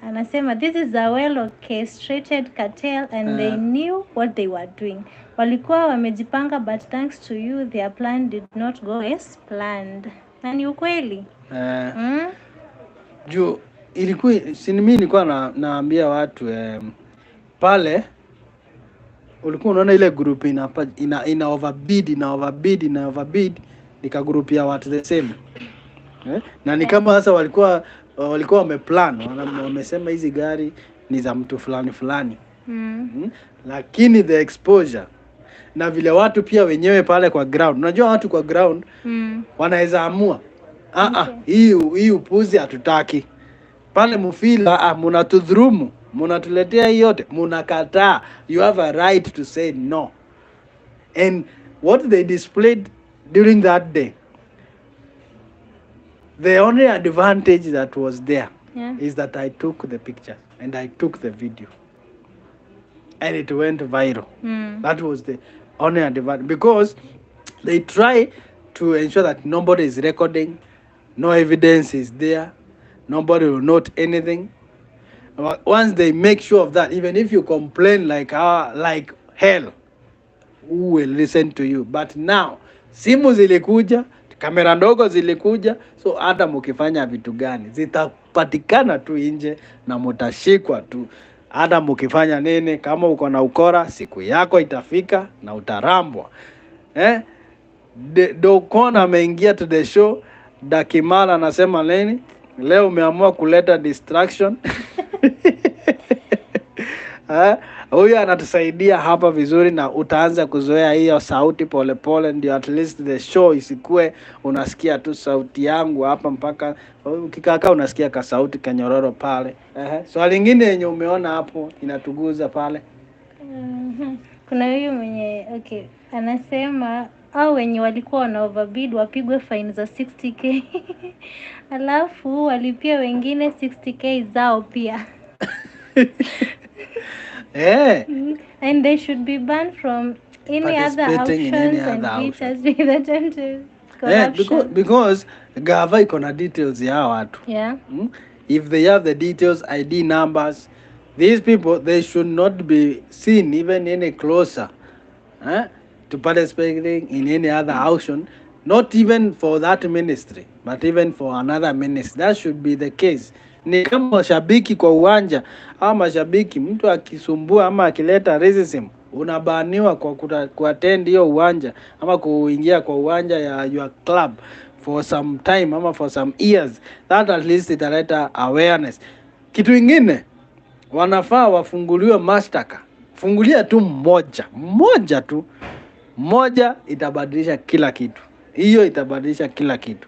Speaker 1: Anasema this is a well orchestrated cartel and they knew what they were doing. Walikuwa wamejipanga, but thanks to you their plan did not go as planned. Na ni ukweli.
Speaker 2: Juu ilikuwa mimi nilikuwa naambia watu pale ulikuwa unaona ile group ina overbid nika group ya watu the same. Na ni kama sasa walikuwa wameplan, wamesema hizi gari ni za mtu fulani. Lakini the exposure na vile watu pia wenyewe pale kwa ground, unajua watu kwa ground wanaweza amua hii upuzi hatutaki pale, mfila mnatudhulumu, mnatuletea hii yote, mnakataa. You have a right to say no. And what they displayed during that day, the only advantage that was there is that I took the picture and I took the video and it went viral. That was the only advantage, because they try to ensure that nobody is recording, no evidence is there, nobody will note anything. Once they make sure of that, even if you complain like hell, who will listen to you? But now simu zilikuja, kamera ndogo zilikuja, so hata mkifanya vitu gani zitapatikana tu nje na mtashikwa tu. Hata mkifanya nini, kama uko na ukora, siku yako itafika na utarambwa. Dokon ameingia to the show. Dakimala anasema leo umeamua kuleta distraction. Huyu anatusaidia hapa vizuri, na utaanza kuzoea hiyo sauti polepole, ndio at least the show isikue unasikia tu sauti yangu hapa, mpaka ukikaka unasikia ka sauti kanyororo pale. Swali lingine yenye umeona hapo inatuguza pale.
Speaker 1: Kuna huyu mwenye anasema au wenye walikuwa wana overbid wapigwe fine za 60k. Alafu walipia wengine 60k zao pia. And they should be banned from any other auctions and bidders with attempt to corruption.
Speaker 2: Because gava iko na details ya watu.
Speaker 1: Yeah.
Speaker 2: If they have the details, ID numbers, these people, they should not be seen even any closer to participating in any other auction, not even for that ministry, but even for another ministry. That should be the case. Ni kama mashabiki kwa uwanja, au mashabiki mtu akisumbua ama akileta racism, unabaniwa kwa kuattend hiyo uwanja ama kuingia kwa uwanja ya your club for some time ama for some years. That at least italeta awareness. Kitu kingine, wanafaa wafunguliwe mashtaka. Fungulia tu mmoja tu. Moja itabadilisha kila kitu. Hiyo itabadilisha kila kitu.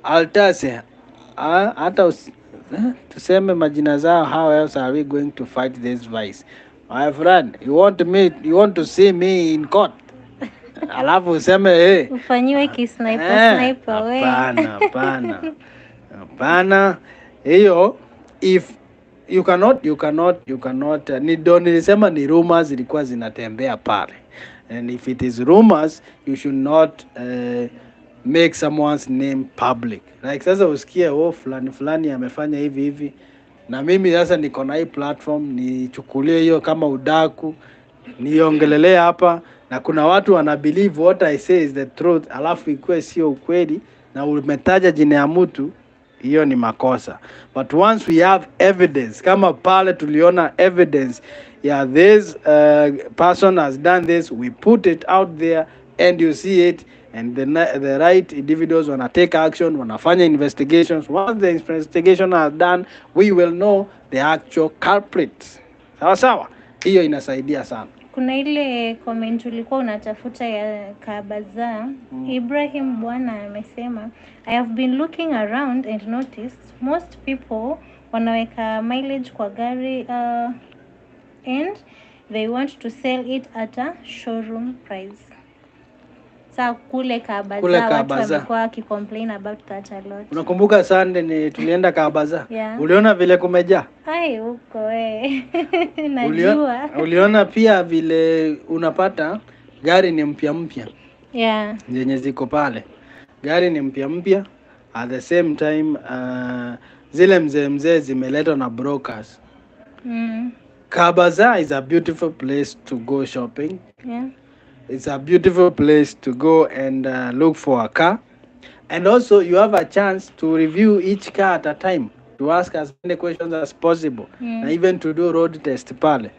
Speaker 2: Altase, hata tuseme majina zao, how else are we going to fight this vice? My friend, you want to see me in court? Alafu useme
Speaker 1: ufanyiwe sniper we.
Speaker 2: Hapana. Hiyo if you cannot nilisema ni rumors zilikuwa zinatembea pale, and if it is rumors you should not make someone's name public. Like sasa usikie fulani amefanya hivi, na mimi sasa niko na hii platform nichukulie hiyo kama udaku, niongelelea hapa, na kuna watu wana believe what I say is the truth, alafu ikuwe sio ukweli na umetaja jina ya mtu, hiyo ni makosa. But once we have evidence, kama pale tuliona evidence this person has done this, we put it out there and you see it, and the right individuals wanna take action, wanafanya investigations. Once the investigation are done, we will know the actual culprit. Sawa, hiyo inasaidia sana.
Speaker 1: Kuna ile comment ulikuwa unatafuta ya Kabaza. Ibrahim Bwana amesema, I have been looking around and noticed most people wanaweka mileage kwa gari and they want to sell it at a showroom price. Sa kule Kabaza watu wamekuwa wakicomplain about that a lot.
Speaker 2: Unakumbuka Sunday ni tulienda Kabaza?
Speaker 1: Yeah.
Speaker 2: Uliona vile kumejaa?
Speaker 1: Huko najua.
Speaker 2: Uliona pia vile unapata gari ni mpya.
Speaker 1: Yeah.
Speaker 2: Zenye ziko pale. Gari ni mpya. At the same time zile mzee zimeletwa na brokers. Kabaza is a beautiful place to go shopping.
Speaker 1: Yeah.
Speaker 2: It's a beautiful place to go and look for a car. And also you have a chance to review each car at a time, to ask as many questions as possible, and even to do road test pale.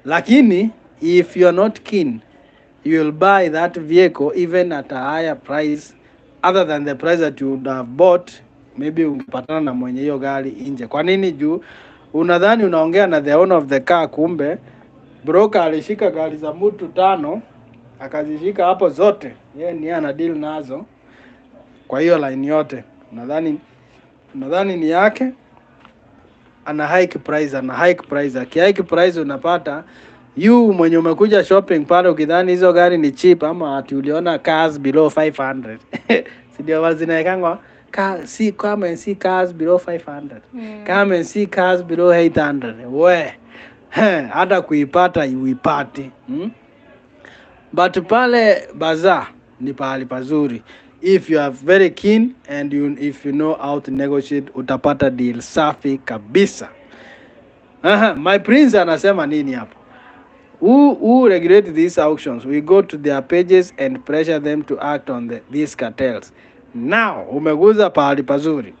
Speaker 2: Lakini if you are not keen, you will buy that vehicle even at a higher price other than the price that you would have bought. Maybe ungepatana na mwenye hiyo gari nje. Kwa nini? Juu unadhani unaongea na the owner of the car, kumbe broker alishika gari za mtu 5 akazishika hapo zote. Yeye ni ana deal nazo kwa hiyo line yote. Nadhani ni yake. Ana hike price. Hike price unapata you mwenye umekuja shopping pale ukidhani hizo gari ni cheap, ama ati uliona cars below 500. Sidio wazinaekangwa come and see cars below 500. Come and see cars below 800. We hata kuipata uipati. But pale bazaar ni pahali pazuri. If you are very keen and if you know how to negotiate, utapata deal safi kabisa. My prince anasema nini hapo? Who regulate these auctions? We go to their pages and pressure them to act on these cartels. Now umeguza pahali pazuri.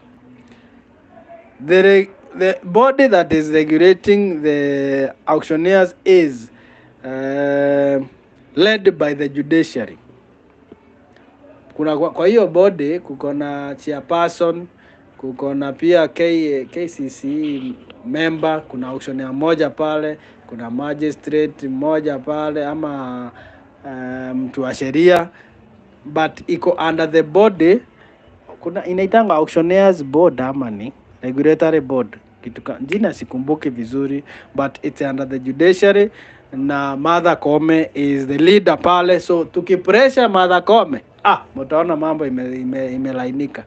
Speaker 2: The body that is regulating the auctioneers is led by the judiciary. Kwa hiyo body kuko na chairperson, kuko na pia KCC member, kuna auctioneer mmoja pale, kuna magistrate mmoja pale ama mtu wa sheria, but iko under the body. Kuna inaitanga auctioneers board ama ni regulatory board, jina sikumbuki vizuri, but it's under the judiciary na Martha Koome is the leader pale. So tukipressure Martha Koome, mtaona mambo imelainika.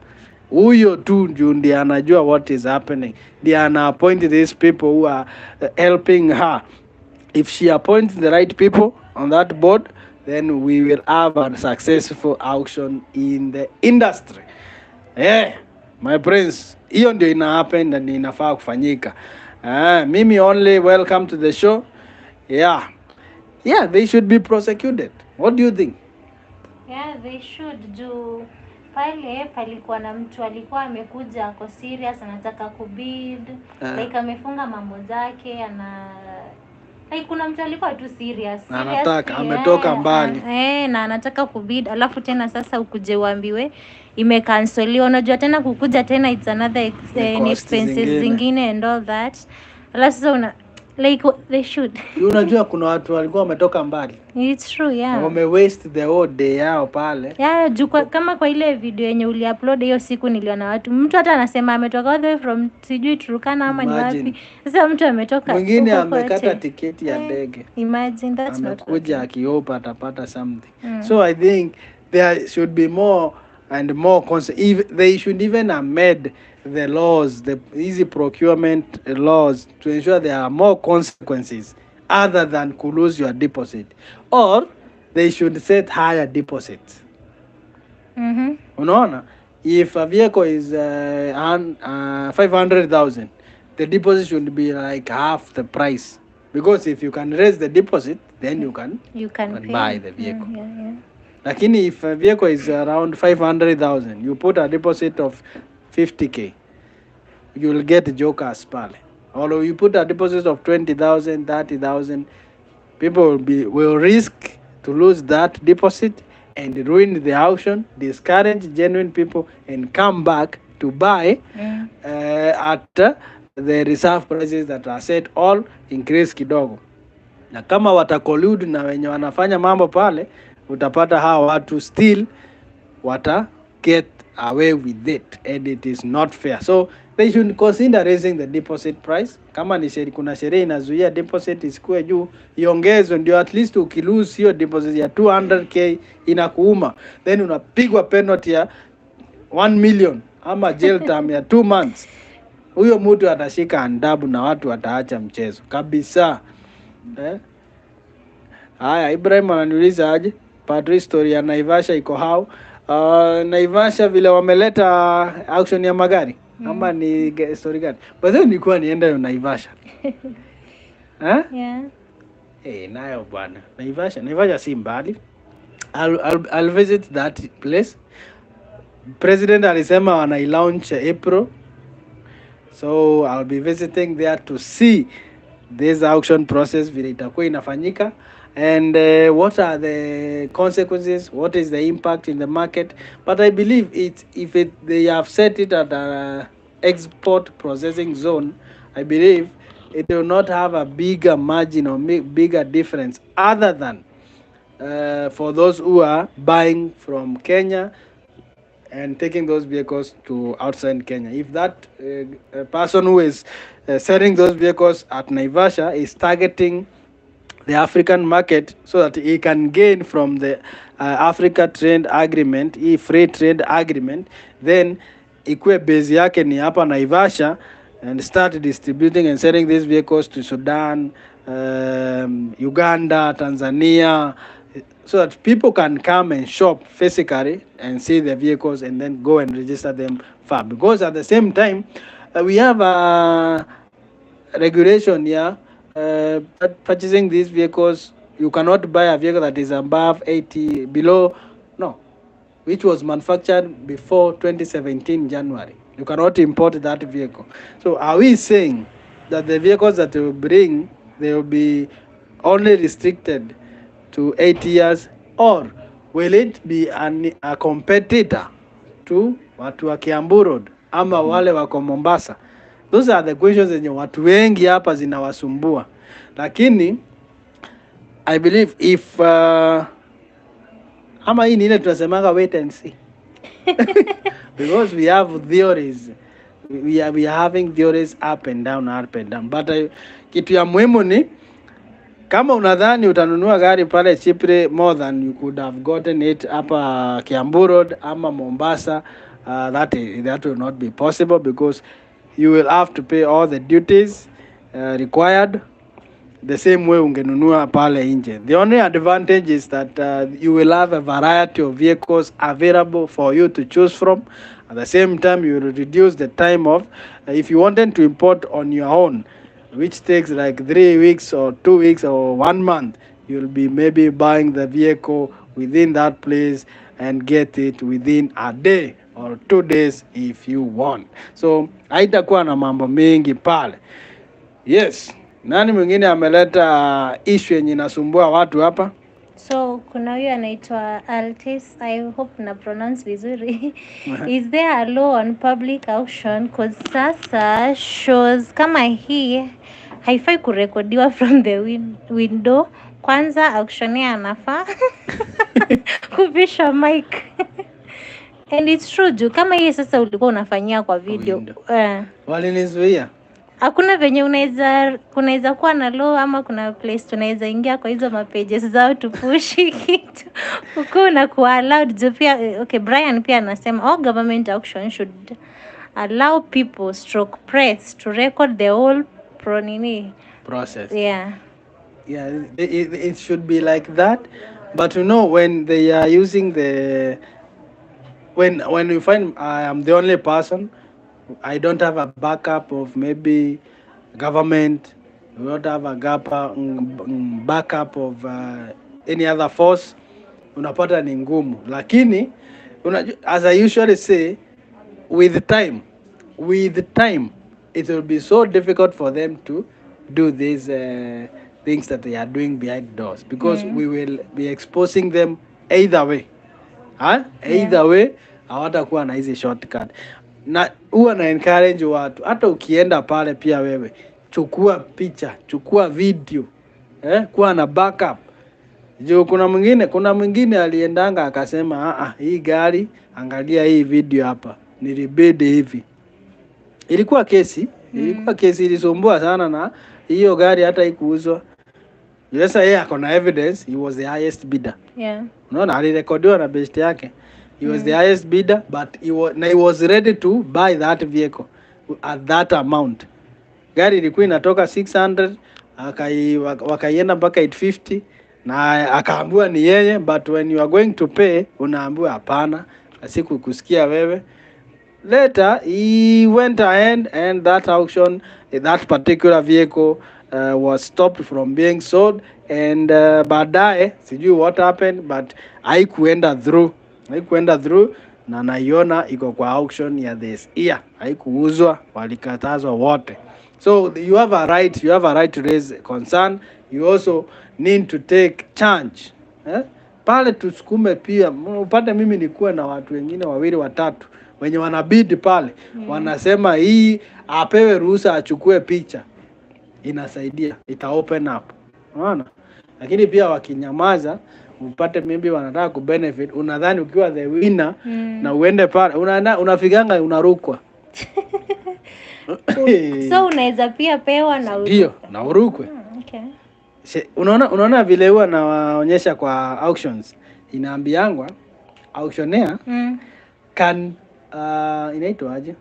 Speaker 2: Huyo tu ndiye anajua what is happening, ndiye ana appoint these people who are helping her. If she appoints the right people on that board, then we will have a successful auction in the industry. My prince, hiyo ndio ina happen na inafaa kufanyika. Mimi only welcome to the show. Yeah, they should be prosecuted. What do you think?
Speaker 1: Yeah, they should do. Pale palikuwa na mtu alikuwa amekuja ako serious, anataka kubid, like amefunga mambo zake, kuna mtu alikuwa tu serious.
Speaker 2: Anataka ametoka mbali.
Speaker 1: Na anataka kubid, alafu tena sasa ukuje uambiwe imekanseliwa. Unajua tena kukuja tena it's another expenses zingine and all that. Alafu sasa like they should.
Speaker 2: Unajua kuna watu walikuwa wametoka mbali.
Speaker 1: It's true, yeah.
Speaker 2: Wame waste the whole day yao pale.
Speaker 1: Yeah, kama kwa ile video yenye uliupload hiyo siku niliona watu. Mtu hata anasema ametoka all the way from sijui Turkana ama ni wapi. Sasa mtu ametoka.
Speaker 2: Mwingine amekata tiketi ya ndege.
Speaker 1: Imagine that's not.
Speaker 2: Amekuja akihope atapata something. So I think there should be more and more they should even amend the laws, the easy procurement laws, to ensure there are more consequences other than to lose your deposit, or they should set higher deposits. Unaona, if a vehicle is 500,000, the deposit should be like half the price, because if you can raise the deposit, then you can buy the vehicle. Lakini if a vehicle is around 500,000, you put a deposit of 50k, you will get jokers pale. Although you put a deposit of 20,000, 30,000, people will risk to lose that deposit and ruin the auction, discourage genuine people, and come back to buy at the reserve prices that are set, all increase kidogo. Na kama watakollude na wenye wanafanya mambo pale, utapata hawa watu still get away with it, and it is not fair. So they should consider raising the deposit price. Kama ni kuna sheria inazuia deposit isikue juu, iongezwe, ndio at least ukilose hiyo deposit ya 200k inakuuma, then unapigwa penalty ya 1 million ama jail term ya 2 months. Huyo mtu atashika adabu na watu wataacha mchezo kabisa. Haya, Ibrahim ananiuliza aje Padri story ya Naivasha iko how? Naivasha vile wameleta auction ya magari ama ni story gani? Basi nilikuwa nienda Naivasha.
Speaker 1: Yeah.
Speaker 2: Nayo bwana. Naivasha si mbali. I'll visit that place. President alisema wana launch April. So I'll be visiting there to see this auction process vile itakuwa inafanyika. And what are the consequences? What is the impact in the market? But I believe they have set it at an export processing zone, I believe it will not have a bigger margin or bigger difference other than for those who are buying from Kenya and taking those vehicles to outside Kenya. If that person who is selling those vehicles at Naivasha is targeting the African market so that he can gain from the Africa trade agreement, free trade agreement, then ikue base yake ni hapa Naivasha and start distributing and selling these vehicles to Sudan, Uganda, Tanzania, so that people can come and shop physically and see the vehicles and then go and register them far. Because at the same time, we have a regulation here. Purchasing these vehicles, you cannot buy a vehicle that is above 80 which was manufactured before 2017 January. You cannot import that vehicle. So are we saying that the vehicles that will bring, they will be only restricted to 8 years, or will it be a competitor to watu wa Kiambu Road ama wale wako Mombasa? Those are the questions zenye watu wengi hapa zinawasumbua, lakini I believe if ama hii ni ile tunasemanga wait and see because we have theories, we are having theories up and down, but kitu ya muhimu ni kama unadhani utanunua gari pale cheaply more than you could have gotten it hapa Kiambu Road ama Mombasa, that will not be possible because you will have to pay all the duties required the same way ungenunua pale nje. The only advantage is that you will have a variety of vehicles available for you to choose from. At the same time, you will reduce the time of if you wanted to import on your own, which takes like 3 weeks or 2 weeks or 1 month, you'll be maybe buying the vehicle within that place and get it within a day or 2 days if you want. So haitakuwa na mambo mengi pale. Yes. Nani mwingine ameleta issue yenye inasumbua watu hapa?
Speaker 1: So kuna huyu anaitwa Altis, I hope na pronounce vizuri. Is there a law on public auction? Cause sasa shows kama hii haifai kurekodiwa from the window. Kwanza auctioneer anafaa kuvisha mic. And it's true juu kama hii sasa ulikuwa unafanyia kwa video.
Speaker 2: Walinizuia.
Speaker 1: Hakuna venye kunaweza kuwa na law ama kuna place tunaweza ingia kwa hizo mapages zao tupushi kitu. Uko na kuwa allowed juu pia okay, Brian pia anasema all government auction should allow people stroke press to record the whole
Speaker 2: process.
Speaker 1: Yeah.
Speaker 2: Yeah, it should be like that. But you know, when they are using when you find I am the only person, I don't have a backup of maybe government, we don't have a backup of any other force, unapata ni ngumu. Lakini as I usually say, with time it will be so difficult for them to do these things that they are doing behind doors because we will be exposing them either way. Either way hawatakuwa na hizi shortcut. Na huwa na encourage watu hata ukienda pale pia wewe chukua picha, chukua video, kuwa na backup. Juu kuna mwingine aliendanga akasema hii gari angalia hii video hapa nilibidi hivi. Ilikuwa kesi ilisumbua sana na hiyo gari hata ikuuzwa. Sasa yeye ako na evidence, he was the highest bidder.
Speaker 1: Yeah.
Speaker 2: Unaona alirekodiwa na best yake. He was the highest bidder, but he was ready to buy that vehicle at that amount. Gari ilikuwa inatoka 600, wakaienda mpaka 850 na akaambiwa ni yeye, but when you are going to pay unaambiwa hapana, asikukusikia wewe. Later he went ahead and that auction, that particular vehicle was stopped from being sold, and baadaye sijui what happened, but haikuenda through na naiona iko kwa auction ya this year, haikuuzwa, walikatazwa wote. So you have a right to raise concern. You also need to take charge. Pale tusukume pia, upate mimi nikuwe na watu wengine 2 3 wenye wanabidi pale, wanasema hii apewe ruhusa achukue picha, inasaidia, ita open up. Unaona? Lakini pia wakinyamaza upate maybe wanataka kubenefit, unadhani ukiwa the winner na uende pale unafikanga unarukwa.
Speaker 1: So unaweza pia pewa na
Speaker 2: ndio na urukwe.
Speaker 1: Okay.
Speaker 2: Unaona vile huwa nawaonyesha kwa auctions, inaambiangwa auctioneer can inaitwa aje,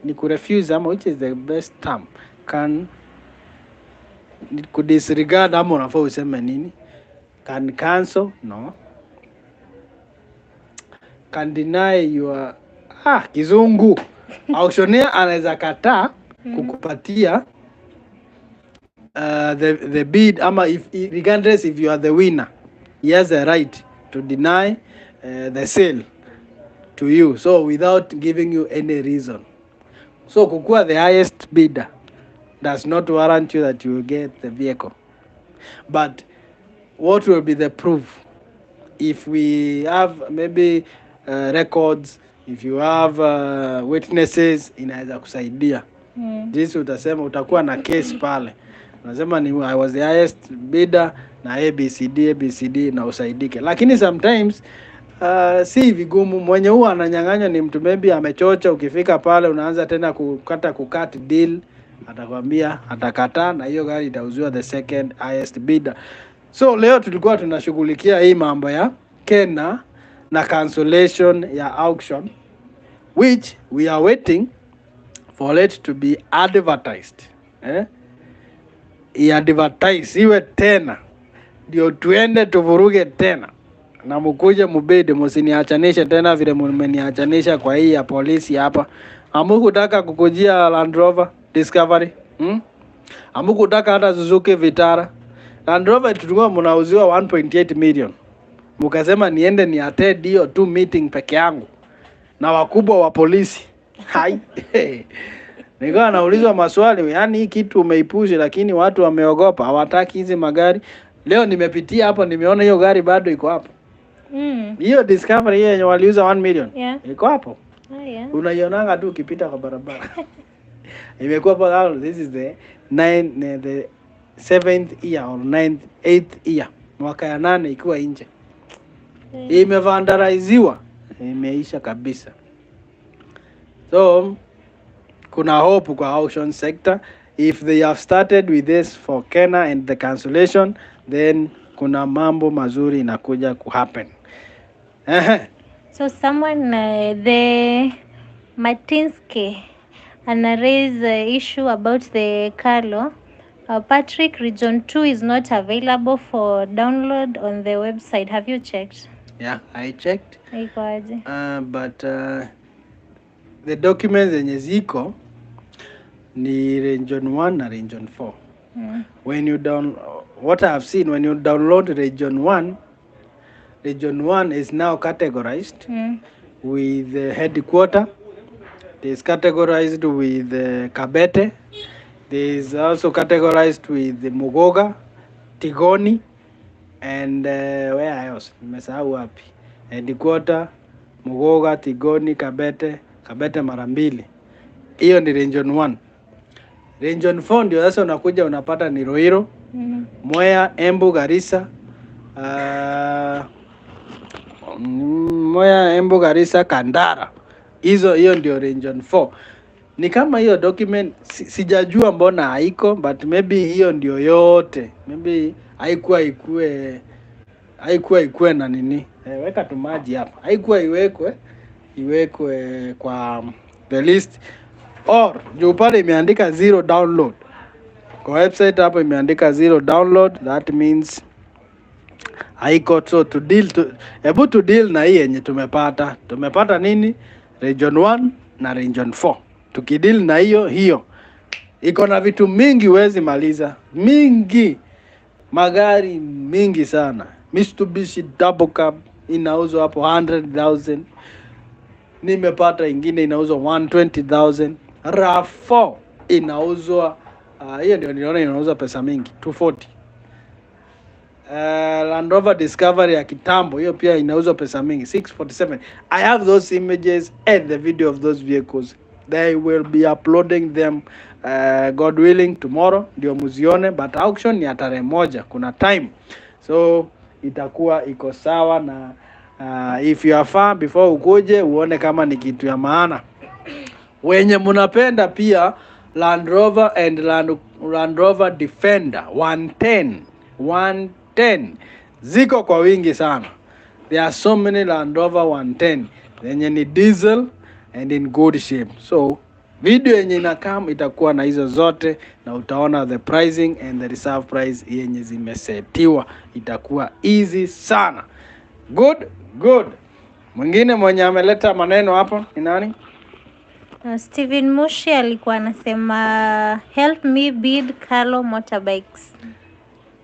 Speaker 2: ni kurefuse ama which is the best term, can disregard ama unafaa useme nini, can cancel, no, can deny your kizungu. Auctioneer anaweza kataa kukupatia the bid ama regardless if you are the winner, he has a right to deny the sale to you, so without giving you any reason. So kukuwa the highest bidder does not warrant you that you will get the vehicle. But what will be the proof? If we have maybe records, if you have witnesses, inaweza kusaidia. Jinsi utasema utakuwa na case pale. Unasema ni I was the highest bidder na ABCD na usaidike. Lakini sometimes si vigumu. Mwenye huwa ananyang'anya ni mtu maybe amechocha. Ukifika pale unaanza tena kukata deal, atakwambia atakataa na hiyo gari itauziwa the second highest bidder. So leo tulikuwa tunashughulikia hii mambo ya KENHA na cancellation ya auction, which we are waiting for it to be advertised. Advertise iwe tena ndio tuende tuvuruge tena na mkuje mbidi, msiniachanishe tena vile mmeniachanisha kwa hii ya polisi hapa. Hamkutaka kukujia Land Rover Discovery, hamkutaka hata Suzuki Vitara. Land Rover tulikuwa mnauziwa 1.8 million. Mkasema niende ni attend hiyo 2 meeting peke yangu na wakubwa wa polisi. Hai. Nikawa naulizwa maswali, yani hii kitu umeipushi lakini watu wameogopa, hawataki hizi magari. Leo nimepitia hapo, nimeona hiyo gari bado iko hapo. Hiyo Discovery hiyo yenye waliuza 1 million.
Speaker 1: Yeah.
Speaker 2: Iko hapo. Unaionanga tu ukipita kwa barabara. Imekuwa hapo. This is the 7th year or 8th year. Mwaka ya 8 ikiwa nje. Imevandaliziwa. Imeisha kabisa. So kuna hope kwa auction sector. If they have started with this for KENHA and the cancellation, then kuna mambo mazuri inakuja kuhappen.
Speaker 1: So someone, the Matinsky, raised the issue about the Carlo. Patrick, Region 2 is not available for download on the website. Have you checked?
Speaker 2: Yeah, I checked.
Speaker 1: But
Speaker 2: the documents zenye ziko ni Region 1 na Region 4. When you what I have seen, when you download Region 1 is now categorized with the headquarter. It is categorized with Kabete. There is also categorized with the Mugoga, Tigoni, and where else? Nimesahau wapi? Headquarter, Mugoga, Tigoni, Kabete mara mbili. Hiyo ni Region 1. Region 4 ndio sasa unakuja unapata ni Roiro, Mwea, Embu, Garissa, Kandara. Hiyo ndio Region 4. Ni kama hiyo document sijajua mbona haiko, but maybe hiyo ndio yote. Maybe haikuwa ikue na nini. Weka tu maji hapa. Haikuwa iwekwe kwa the list, or juu pale imeandika 0 download. Kwa website hapo imeandika 0 download, that means haiko. So to deal na hii yenye tumepata nini? Region 1 na Region 4. Tukideal na hiyo iko na vitu mingi huwezi maliza, mingi, magari mingi sana. Mitsubishi double cab inauzwa hapo 100,000. Nimepata ingine inauzwa 120,000. RAV4 inauzwa hiyo ndio niliona inauzwa pesa mingi 240. Land Rover Discovery ya kitambo hiyo pia inauzwa pesa mingi 647. I have those images and the video of those vehicles. They will be uploading them God willing tomorrow ndio muzione, but auction ni tarehe 1, kuna time, so itakuwa iko sawa. Na if you are far before ukuje uone kama ni kitu ya maana. Wenye munapenda pia Land Rover and Land Rover Defender 110 ziko kwa wingi sana. There are so many Land Rover 110 zenye ni diesel and in good shape. So video yenye inakam itakuwa na hizo zote, na utaona the pricing and the reserve price yenye zimesetiwa. Itakuwa easy sana. Good. Mwingine mwenye ameleta maneno hapo ni nani?
Speaker 1: Steven Mushi alikuwa anasema help me bid Carlo Motorbikes.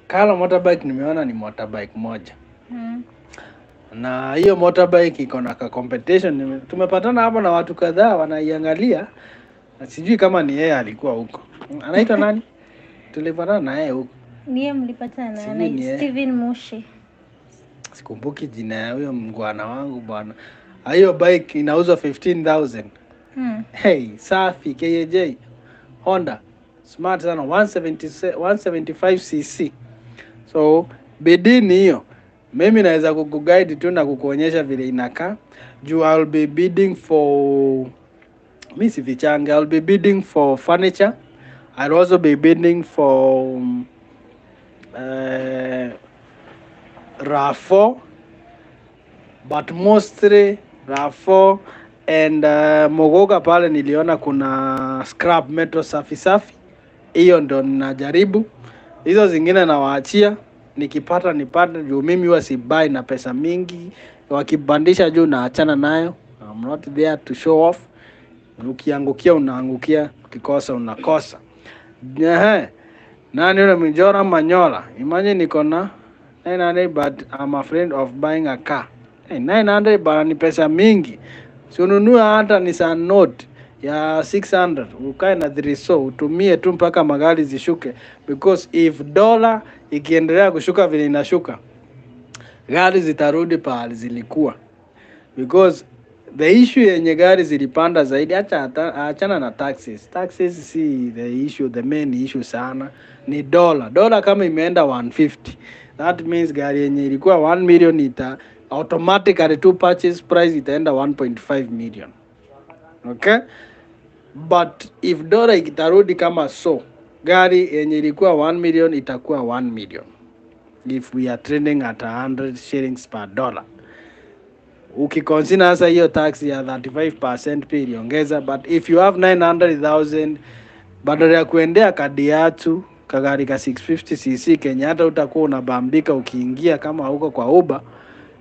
Speaker 2: Carlo Motorbike nimeona ni motorbike moja. Na hiyo motorbike iko na competition. Tumepatana hapo na watu kadhaa wanaiangalia. Na sijui kama ni yeye alikuwa huko. Anaitwa nani? Tulipatana na yeye huko.
Speaker 1: Niye mlipatana na Steven Mushi.
Speaker 2: Sikumbuki jina ya huyo mngwana wangu bwana. Hiyo bike inauzwa 15,000. Hey, safi KJ. Honda. Smart sana 175cc. So bidini hiyo. Mimi naweza kukuguide tu na kukuonyesha vile inakaa. I'll be bidding for I'll be bidding for furniture. I'll also be bidding for RAV4, but mostly RAV4 and Mogoga pale niliona kuna scrap metal safi. Hiyo ndo ninajaribu. Hizo zingine nawaachia, nikipata nipate juu mimi huwa si buy na pesa mingi. Wakibandisha juu naachana nayo. I'm not there to show off. Ukiangukia unaangukia, ukikosa unakosa. Nani yule Mjora Manyola? Imagine niko na 900 but I'm afraid of buying a car. 900 bana ni pesa mingi. Si ununua hata Nissan Note ya 600 ukae na 3 so utumie tu mpaka magari zishuke, because if dollar ikiendelea kushuka vile inashuka, gari zitarudi pale zilikuwa, because the issue yenye gari zilipanda zaidi, achana na taxes si the issue, the main issue sana ni dollar kama imeenda 150, that means gari yenye ilikuwa 1 million ita automatically to purchase price itaenda 1.5 million. Okay, but if dollar ikitarudi kama so, gari yenye ilikuwa 1 million itakuwa 1 million if we are trading at 100 shillings per dollar. Ukiconsider sasa hiyo tax ya 35% pia iliongeza, but if you have 900,000 badala ya kuendea kadi yatu kagari ka 650cc Kenya hata utakuwa unabambika ukiingia kama huko kwa Uber,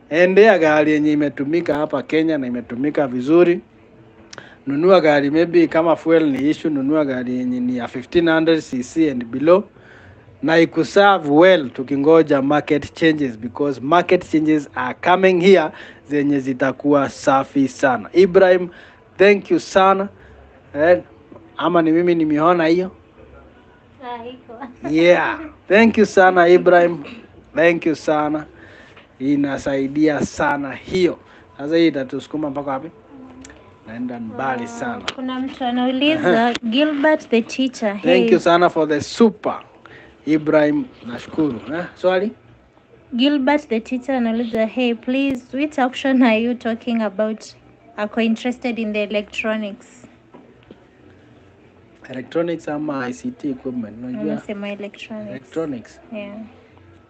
Speaker 2: endea gari yenye imetumika hapa Kenya na imetumika vizuri. Nunua gari, maybe kama fuel ni issue, nunua gari yenye ni ya 1500cc and below na ikuserve well, tukingoja market changes, because market changes are coming here zenye zitakuwa safi sana. Ibrahim, thank you sana. Ama ni mimi nimeona hiyo? Yeah, thank you sana Ibrahim, thank you sana, inasaidia sana hiyo. Sasa hii itatusukuma mpaka wapi? Naenda mbali sana.
Speaker 1: Kuna mtu anauliza Gilbert the teacher.
Speaker 2: Thank you sana for the super Ibrahim, nashukuru. Swali?
Speaker 1: Gilbert the teacher anauliza, hey please, which auction are you talking about? Ako interested in the electronics.
Speaker 2: Electronics ama ICT equipment?
Speaker 1: Unajua sema electronics. Yeah.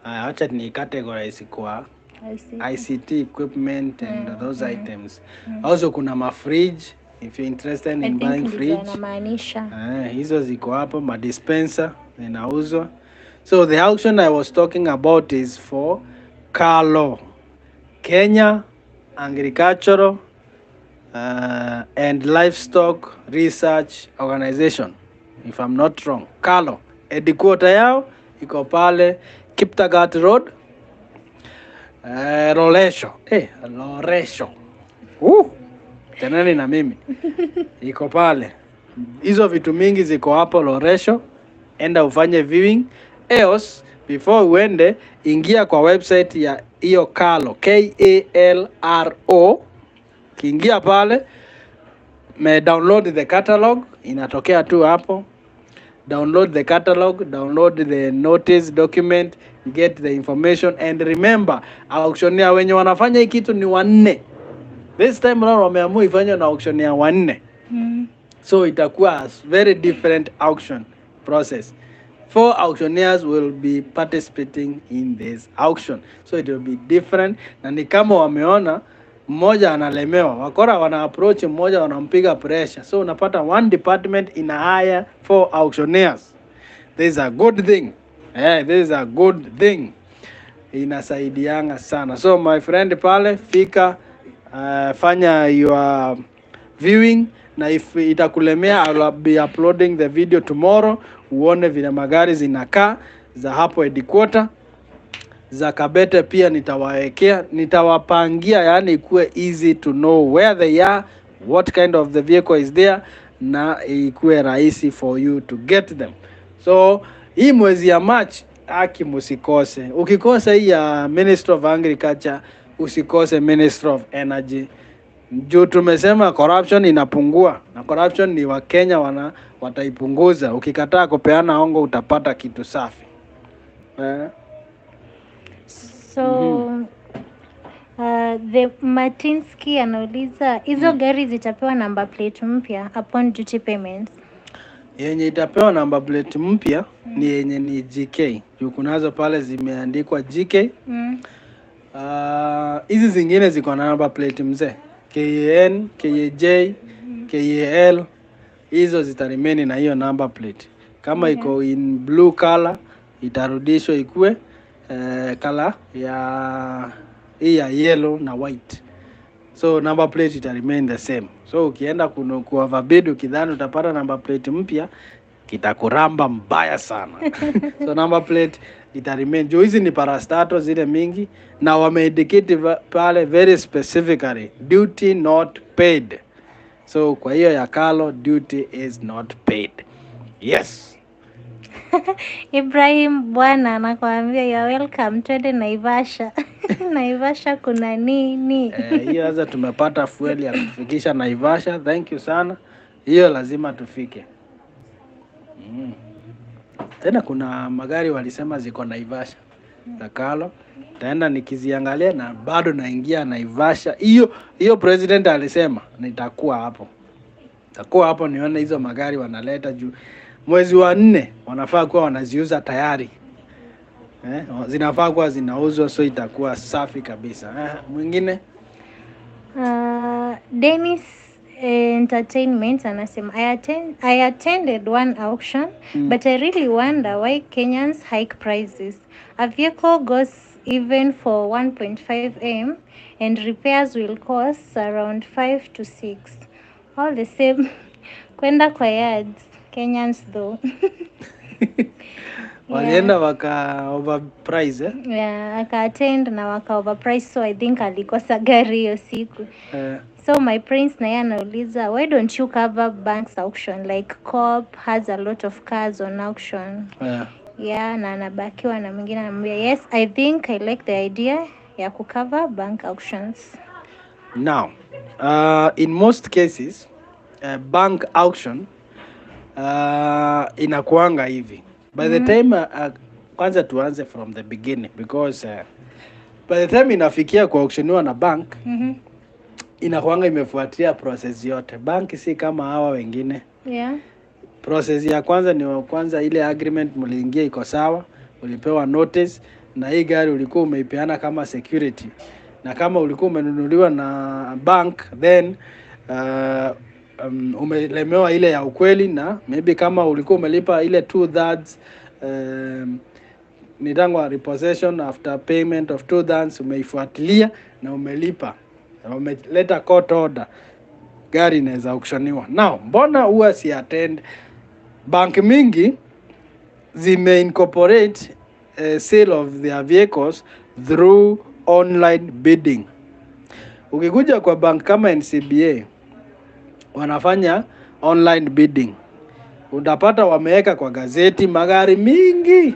Speaker 2: Acha ni categorize kwa ICT equipment and those items. Also kuna fridge, if you're interested in buying fridge. Hizo ziko hapo, dispenser zinauzwa. So the auction I was talking about is for KALO, Kenya Agricultural and Livestock Research Organization, if I'm not wrong. KALO, headquarter yao iko pale Kiptagat Road, Loresho. Tenani na mimi. Iko pale. Hizo vitu mingi ziko hapo Loresho. Enda ufanye viewing. Eos, before uende, ingia kwa website ya hiyo KALO, KALRO. Kiingia pale, download the catalog, inatokea tu hapo. Download the catalog, download the notice document, get the information, and remember, auctioneer wenye wanafanya hii kitu ni 4. This time around wameamua ifanywe na auctioneer 4. So itakuwa a very different auction process. 4 auctioneers will be participating in this auction, so it will be different. Na ni kama wameona mmoja analemewa, wakora wana approach mmoja, wanampiga pressure, so unapata one department in a hire 4 auctioneers. This is a good thing. This is a good thing, inasaidianga sana. So my friend pale fika, fanya your viewing, na if itakulemea I'll be uploading the video tomorrow, uone vile magari zinakaa za hapo headquarter. Za Kabete pia nitawapangia, yani ikuwe easy to know where they are, what kind of the vehicle is there, na ikuwe rahisi for you to get them. So hii mwezi ya March Aki musikose. Ukikosa hii ya Ministry of Agriculture, usikose Ministry of Energy. Juu tumesema corruption inapungua, na corruption ni Wakenya wataipunguza. Ukikataa kupeana hongo utapata kitu safi.
Speaker 1: So the Martinsky anauliza hizo gari zitapewa number plate mpya upon duty payments.
Speaker 2: Yenye itapewa number plate mpya ni yenye ni GK. Juu kunazo pale zimeandikwa GK. Hizi zingine ziko na number plate mzee. KEN, KJ, KAL. Hizo zitaremain na hiyo number plate. Kama iko in blue color itarudishwa ikue color ya yellow na white. So number plate ita remain the same. So ukienda kuoverbid ukidhani utapata number plate mpya, kitakuramba mbaya sana. So number plate ita remain. Juu hizi ni parastato zile mingi na wameindicate pale very specifically duty not paid. So kwa hiyo ya Kalo, duty is not paid. Yes.
Speaker 1: Ibrahim bwana anakuambia you are welcome, twende Naivasha. Naivasha kuna nini?
Speaker 2: Hiyo sasa tumepata fueli ya kufikisha Naivasha. Thank you sana. Hiyo lazima tufike. Tena kuna magari walisema ziko Naivasha za Kalo. Taenda nikiziangalia na bado naingia Naivasha. Hiyo president alisema nitakuwa hapo. Nitakuwa hapo nione hizo magari wanaleta juu. Mwezi wa 4 wanafaa kuwa wanaziuza tayari. Zinafaa kuwa zinauzwa, so itakuwa safi kabisa. Mwingine?
Speaker 1: Dennis Entertainment anasema I attended one auction but I really wonder why Kenyans hike prices. A vehicle goes even for 1.5 M and repairs will cost around 5 to 6. All the same kwenda kwa yards. Kenyans though.
Speaker 2: Walienda waka overprice
Speaker 1: Yeah, aka attend na waka overprice, so I think alikosa gari hiyo siku. So my prince na yeye anauliza why don't you cover banks auction like Coop has a lot of cars on auction. Yeah, na anabakiwa na mwingine anamwambia yes, I think I like the idea ya kucover bank auctions.
Speaker 2: Now, in most cases bank auction inakuanga hivi. By the time kwanza tuanze from the beginning because by the time inafikia kwa auctioniwa na bank inakuanga imefuatia process yote. Bank si kama hawa wengine.
Speaker 1: Yeah.
Speaker 2: Process ya kwanza ni kwanza ile agreement mliingia iko sawa, ulipewa notice na hii gari ulikuwa umeipeana kama security. Na kama ulikuwa umenunuliwa na bank then umelemewa ile ya ukweli, na maybe kama ulikuwa umelipa ile 2/3 nitangwa repossession after payment of 2/3 umeifuatilia na umelipa na umeleta court order, gari inaweza auctioniwa. Now mbona huwa si attend? Bank mingi zime incorporate sale of their vehicles through online bidding. Ukikuja kwa bank kama NCBA wanafanya online bidding, utapata wameweka kwa gazeti magari mingi,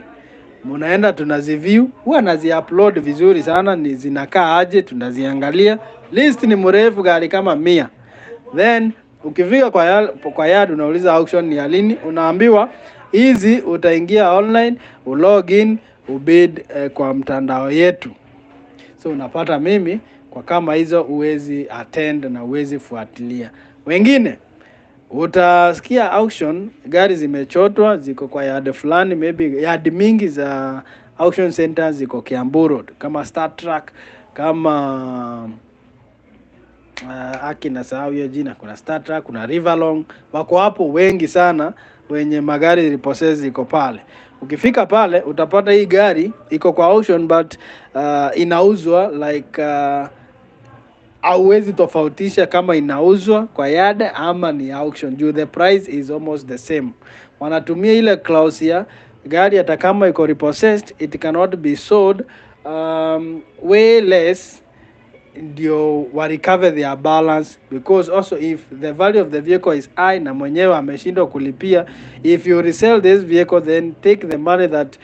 Speaker 2: munaenda tunaziview, huwa nazi-upload vizuri sana, ni zinakaa aje, tunaziangalia, list ni mrefu, gari kama 100. Then ukifika kwa yard unauliza auction ni ya lini, unaambiwa hizi utaingia online, ulogin, ubid kwa mtandao yetu. So unapata mimi kwa kama hizo uwezi attend na uwezi fuatilia. Wengine utasikia auction gari zimechotwa ziko kwa yard fulani, maybe yard mingi za auction centers ziko Kiambu Road kama Star Truck, kama akina sahau hiyo jina, kuna Star Truck, kuna Riverlong, wako hapo wengi sana wenye magari repossessed ziko pale. Ukifika pale utapata hii gari iko kwa auction but inauzwa like hauwezi tofautisha kama inauzwa kwa yard ama ni auction juu the price is almost the same. Wanatumia ile clause ya gari hata kama iko repossessed it cannot be sold way less, ndio wa recover their balance, because also if the value of the vehicle is high na mwenyewe ameshindwa kulipia, if you resell this vehicle then take the money that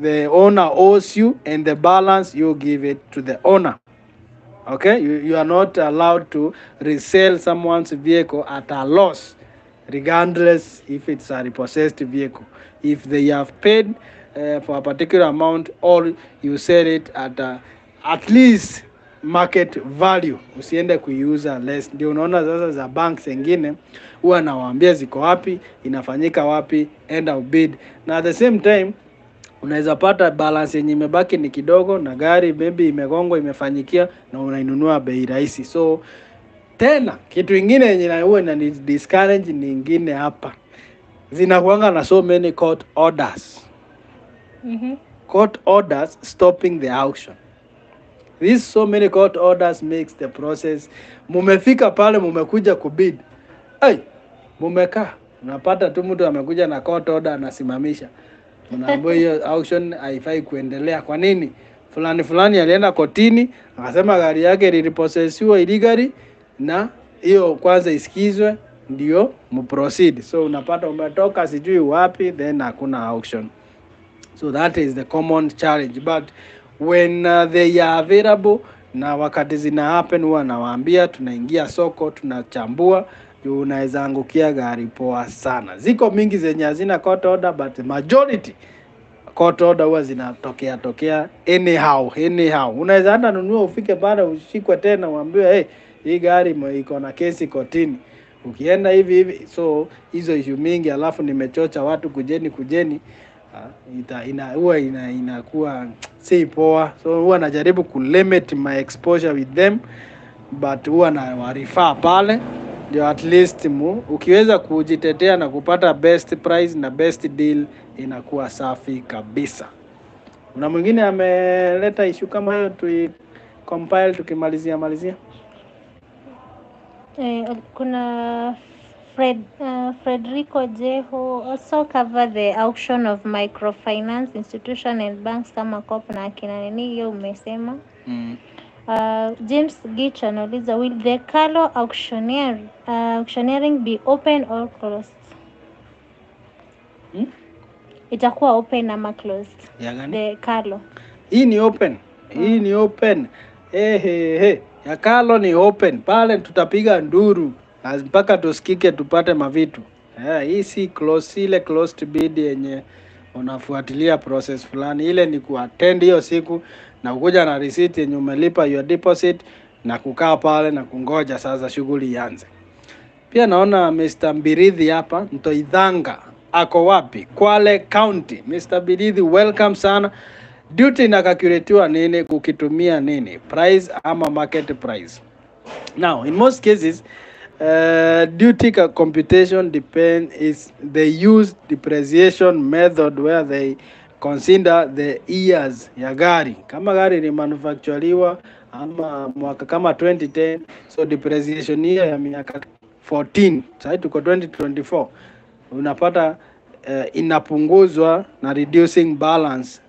Speaker 2: the owner owes you, and the balance you give it to the owner. Okay, you are not allowed to resell someone's vehicle at a loss, regardless if it's a repossessed vehicle. If they have paid for a particular amount, or you sell it at least market value, usiende kuiuza less. Ndio unaona sasa za banks zingine huwa nawaambia ziko wapi, inafanyika wapi, enda ubid. Na at the same time unaweza pata balance yenye imebaki ni kidogo, na gari maybe imegongwa, imefanyikia, na unainunua bei rahisi. So tena kitu kingine yenye huwa ina discourage nyingine hapa, zinakuanga na so many court orders. Court orders stopping the auction. These so many court orders makes the process, mumefika pale, mumekuja kubid, mumekaa, unapata tu mtu amekuja na court order anasimamisha, unaambiwa hiyo auction haifai kuendelea. Kwa nini? Fulani alienda kotini akasema gari yake ilipossessiwa illegally, na hiyo kwanza isikizwe ndio mproceed. So unapata umetoka sijui wapi, then hakuna auction. So that is the common challenge. But when they are available, na wakati zina happen, huwa nawaambia tunaingia soko, tunachambua, unaweza angukia gari poa sana. Ziko mingi zenye hazina court order, but majority court order huwa zinatokea anyhow. Unaweza hata nunua, ufike pale ushikwe tena uambiwe hii gari iko na kesi kotini, ukienda hivi. So hizo issue mingi, alafu nimechocha watu kujeni huwa inakuwa si poa. So huwa najaribu kulimit my exposure with them, but huwa na warifa pale ndio at least ukiweza kujitetea na kupata best price na best deal, inakuwa safi kabisa. Una mwingine ameleta issue kama hiyo, compile tukimalizia.
Speaker 1: Kuna Frederico Jeho also cover the auction of microfinance institution and banks kama COP na akina nini, hiyo umesema. James Gitch anauliza, will the Carlo auctioneering be open or closed? Itakuwa open ama closed? The Carlo.
Speaker 2: Hii ni open. Hii ni open. Ya Carlo ni open. Pale tutapiga nduru mpaka tusikike tupate mavitu. Hii si close, ile closed bid yenye unafuatilia process fulani. Ile ni kuattend hiyo siku na kukuja na receipt yenye umelipa your deposit na kukaa pale na kungoja sasa shughuli ianze. Pia naona Mr. Mbirithi hapa, Mtoidhanga ako wapi? Kwale County. Mr. Mbirithi, welcome sana. Duty inakakuletiwa nini, kukitumia nini? Price ama market price? Now, in most cases, duty computation they use depreciation method where they consider the years ya gari. Kama gari ni manufacturiwa ama mwaka kama 2010, so depreciation year ya miaka 14, sasa tuko 2024, unapata inapunguzwa na reducing balance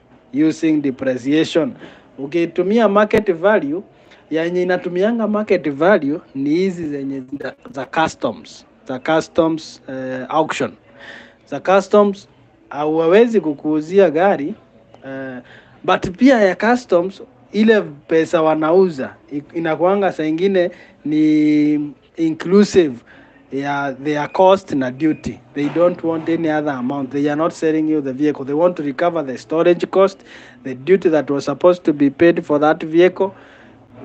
Speaker 2: using depreciation. Ukitumia market value, yenye inatumianga market value ni hizi zenye za customs auction. Za customs hawawezi kukuuzia gari, but pia ya customs ile pesa wanauza inakuanga saa ingine ni inclusive ya their cost na duty. They don't want any other amount. They are not selling you the vehicle. They want to recover the storage cost, the duty that was supposed to be paid for that vehicle.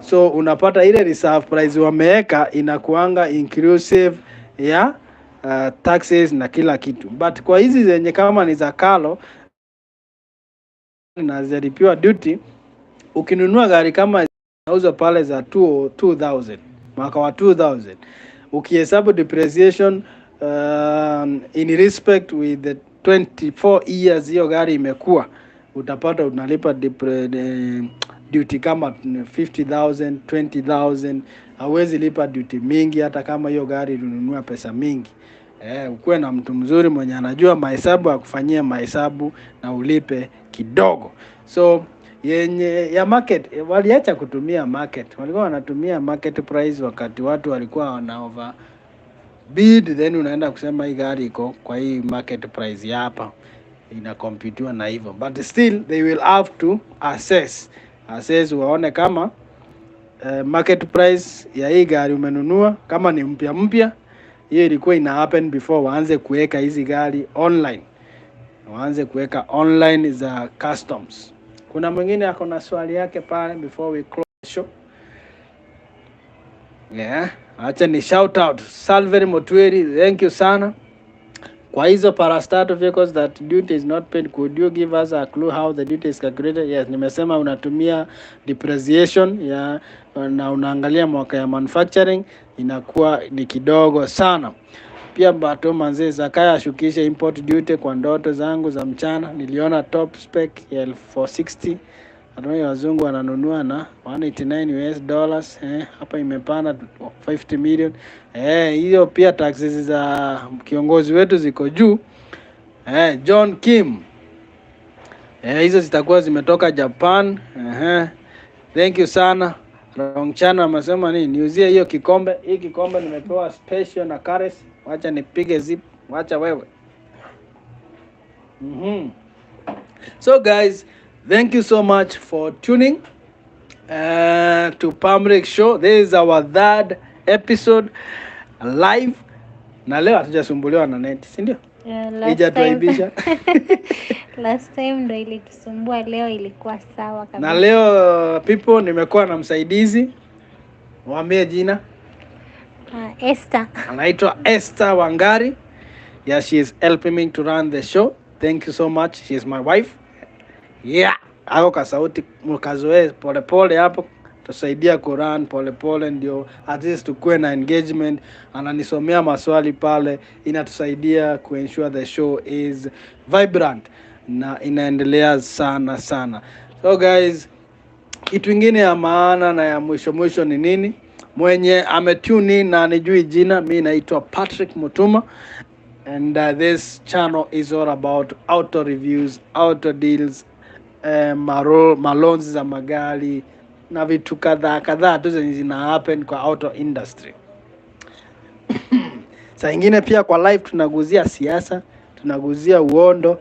Speaker 2: So unapata ile reserve price wameweka inakuanga inclusive ya taxes na kila kitu. But kwa hizi zenye kama ni za Carlo na zilipiwa duty, ukinunua gari kama zinauzwa pale za 2000, mwaka wa 2000, ukihesabu depreciation in respect with the 24 years hiyo gari imekuwa, utapata unalipa duty kama 50,000, 20,000. Hawezi lipa duty mingi hata kama hiyo gari ulinunua pesa mingi. Ukuwe na mtu mzuri mwenye anajua mahesabu, akufanyia mahesabu na ulipe kidogo. So yenye ya market, waliacha kutumia market. Walikuwa wanatumia market price wakati watu walikuwa wana over bid, then unaenda kusema hii gari iko kwa hii market price ya hapa. inakomputiwa na hivyo, but still they will have to assess waone kama market price ya hii gari umenunua kama ni mpya. Hiyo ilikuwa ina happen before waanze kuweka hizi gari online, waanze kuweka online za customs. Kuna mwingine ako na swali yake pale before we close the show? Yeah, acha ni shout out Salvaged Mutweri, thank you sana kwa hizo parastatal vehicles that duty is not paid. Could you give us a clue how the duty is calculated? Yes, nimesema unatumia depreciation ya na unaangalia mwaka ya manufacturing, inakuwa ni kidogo sana. Pia bato manze Zakaya ashukishe import duty kwa ndoto zangu za mchana. Niliona top spec ya 460. Adoi wazungu wananunua na 189 US dollars. Hapa imepanda 50 million. Hiyo pia taxes za kiongozi wetu ziko juu. John Kim. Hizo zitakuwa zimetoka Japan. Thank you sana. Rongchana amesema nini? Niuzie hiyo kikombe. Hii kikombe nimepewa special na Kares. Wacha nipige zip. Wacha wewe. So guys, thank you so much for tuning to Pamurick show. This is our third episode live. Na leo hatujasumbuliwa na net, si ndio? Ijatuaibisha.
Speaker 1: Last time ndo ilitusumbua, leo ilikuwa sawa kabisa.
Speaker 2: Na leo people nimekuwa na msaidizi. Waambie jina.
Speaker 1: Esther.
Speaker 2: Anaitwa Esther Wangari. Yeah, she is helping me to run the show. Thank you so much. She is my wife. Yeah, ako kasauti mkazoe pole hapo, tusaidia kurun pole ndio at least tukue na engagement. Ananisomea maswali pale, inatusaidia kuensure the show is vibrant na inaendelea sana. So guys, kitu kingine ya maana na ya mwisho ni nini? Mwenye ametune in na anijui jina, mimi naitwa Patrick Mutuma. And this channel is all about auto reviews, auto deals, malonzi za magari na vitu kadhaa tu zenye zina happen kwa auto industry. Saa ingine pia kwa live tunaguzia siasa, tunaguzia uondo,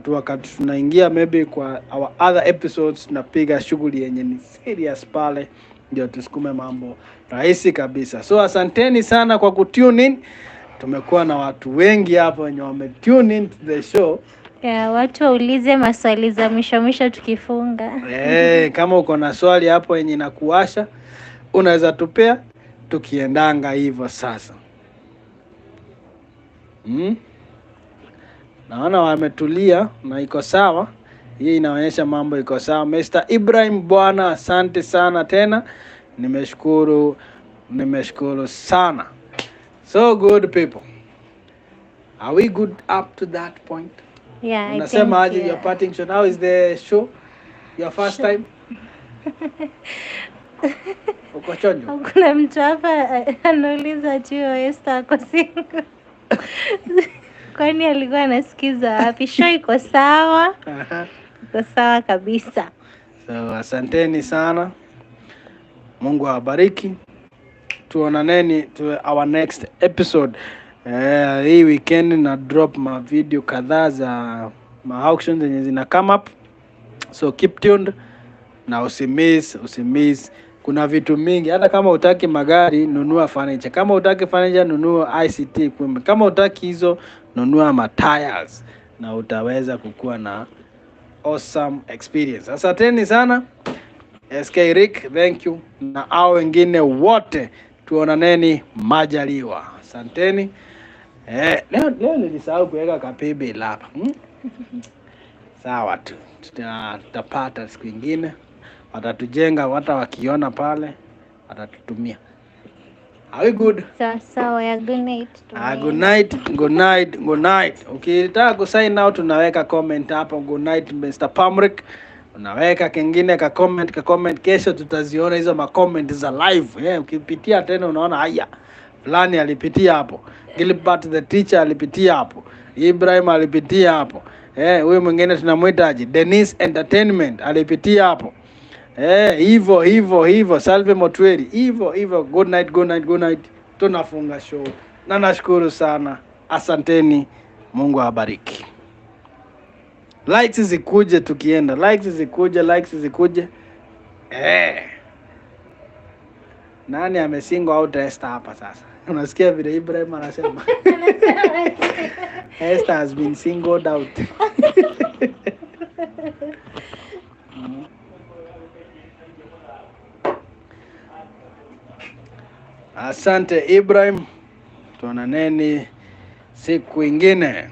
Speaker 2: wakati tunaingia maybe kwa our other episodes tunapiga shughuli yenye ni serious pale, ndio tusukume mambo rahisi kabisa. So asanteni sana kwa kutune in. Tumekuwa na watu wengi hapo wenye wametune in to the show.
Speaker 1: Watu waulize maswali za mwisho tukifunga.
Speaker 2: Kama uko na swali hapo yenye inakuasha, unaweza tupea tukiendanga hivyo sasa. Naona wametulia na iko sawa. Hii inaonyesha mambo iko sawa. Mr. Ibrahim bwana, asante sana tena. Nimeshukuru sana. So good people. Are we good up to that point?
Speaker 1: Yeah,
Speaker 2: Unasema aje your parting shot? How is the show? Your first time? Uko chonjo?
Speaker 1: Kuna mtu hapa anauliza chuo Esther ako single. Kwani alikuwa anasikiza wapi? Show iko sawa? Iko sawa kabisa.
Speaker 2: So asanteni sana. Mungu awabariki. Tuonaneni to our next episode. Hii weekend na drop ma video kadhaa za ma auctions zenye zina come up. So keep tuned na usimiss. Kuna vitu mingi. Hata kama utaki magari, nunua furniture. Kama utaki furniture, nunua ICT equipment. Kama utaki hizo, nunua ma tires na utaweza kukua na awesome experience. Asanteni sana. SK Rick, thank you. Na hao wengine wote tuonaneni majaliwa. Asanteni. Leo nilisahau kuweka kapepe hapa. Sawa tu. Tutapata siku nyingine. Watatujenga, hata wakiona pale watatutumia. Are we good?
Speaker 1: Sawa, ya good night.
Speaker 2: Good night. Ukitaka kusign out tunaweka comment hapo. Good night Mr. Pamurick. Unaweka kingine ka comment. Kesho tutaziona hizo ma comment za live. Ukipitia tena unaona haya. Fulani alipitia hapo. Gilbert the teacher alipitia hapo. Ibrahim alipitia hapo. Huyu mwingine tunamuitaje? Dennis Entertainment alipitia hapo. Hivyo Salvaged Mutweri. Hivyo good night. Tunafunga show. Na nashukuru sana. Asanteni. Mungu awabariki. Likes zikuje tukienda. Likes zikuje. Nani amesingo out Esther hapa sasa? Unasikia vile Ibrahim anasema? Esther has been singled out. Asante Ibrahim. Tuonaneni siku ingine.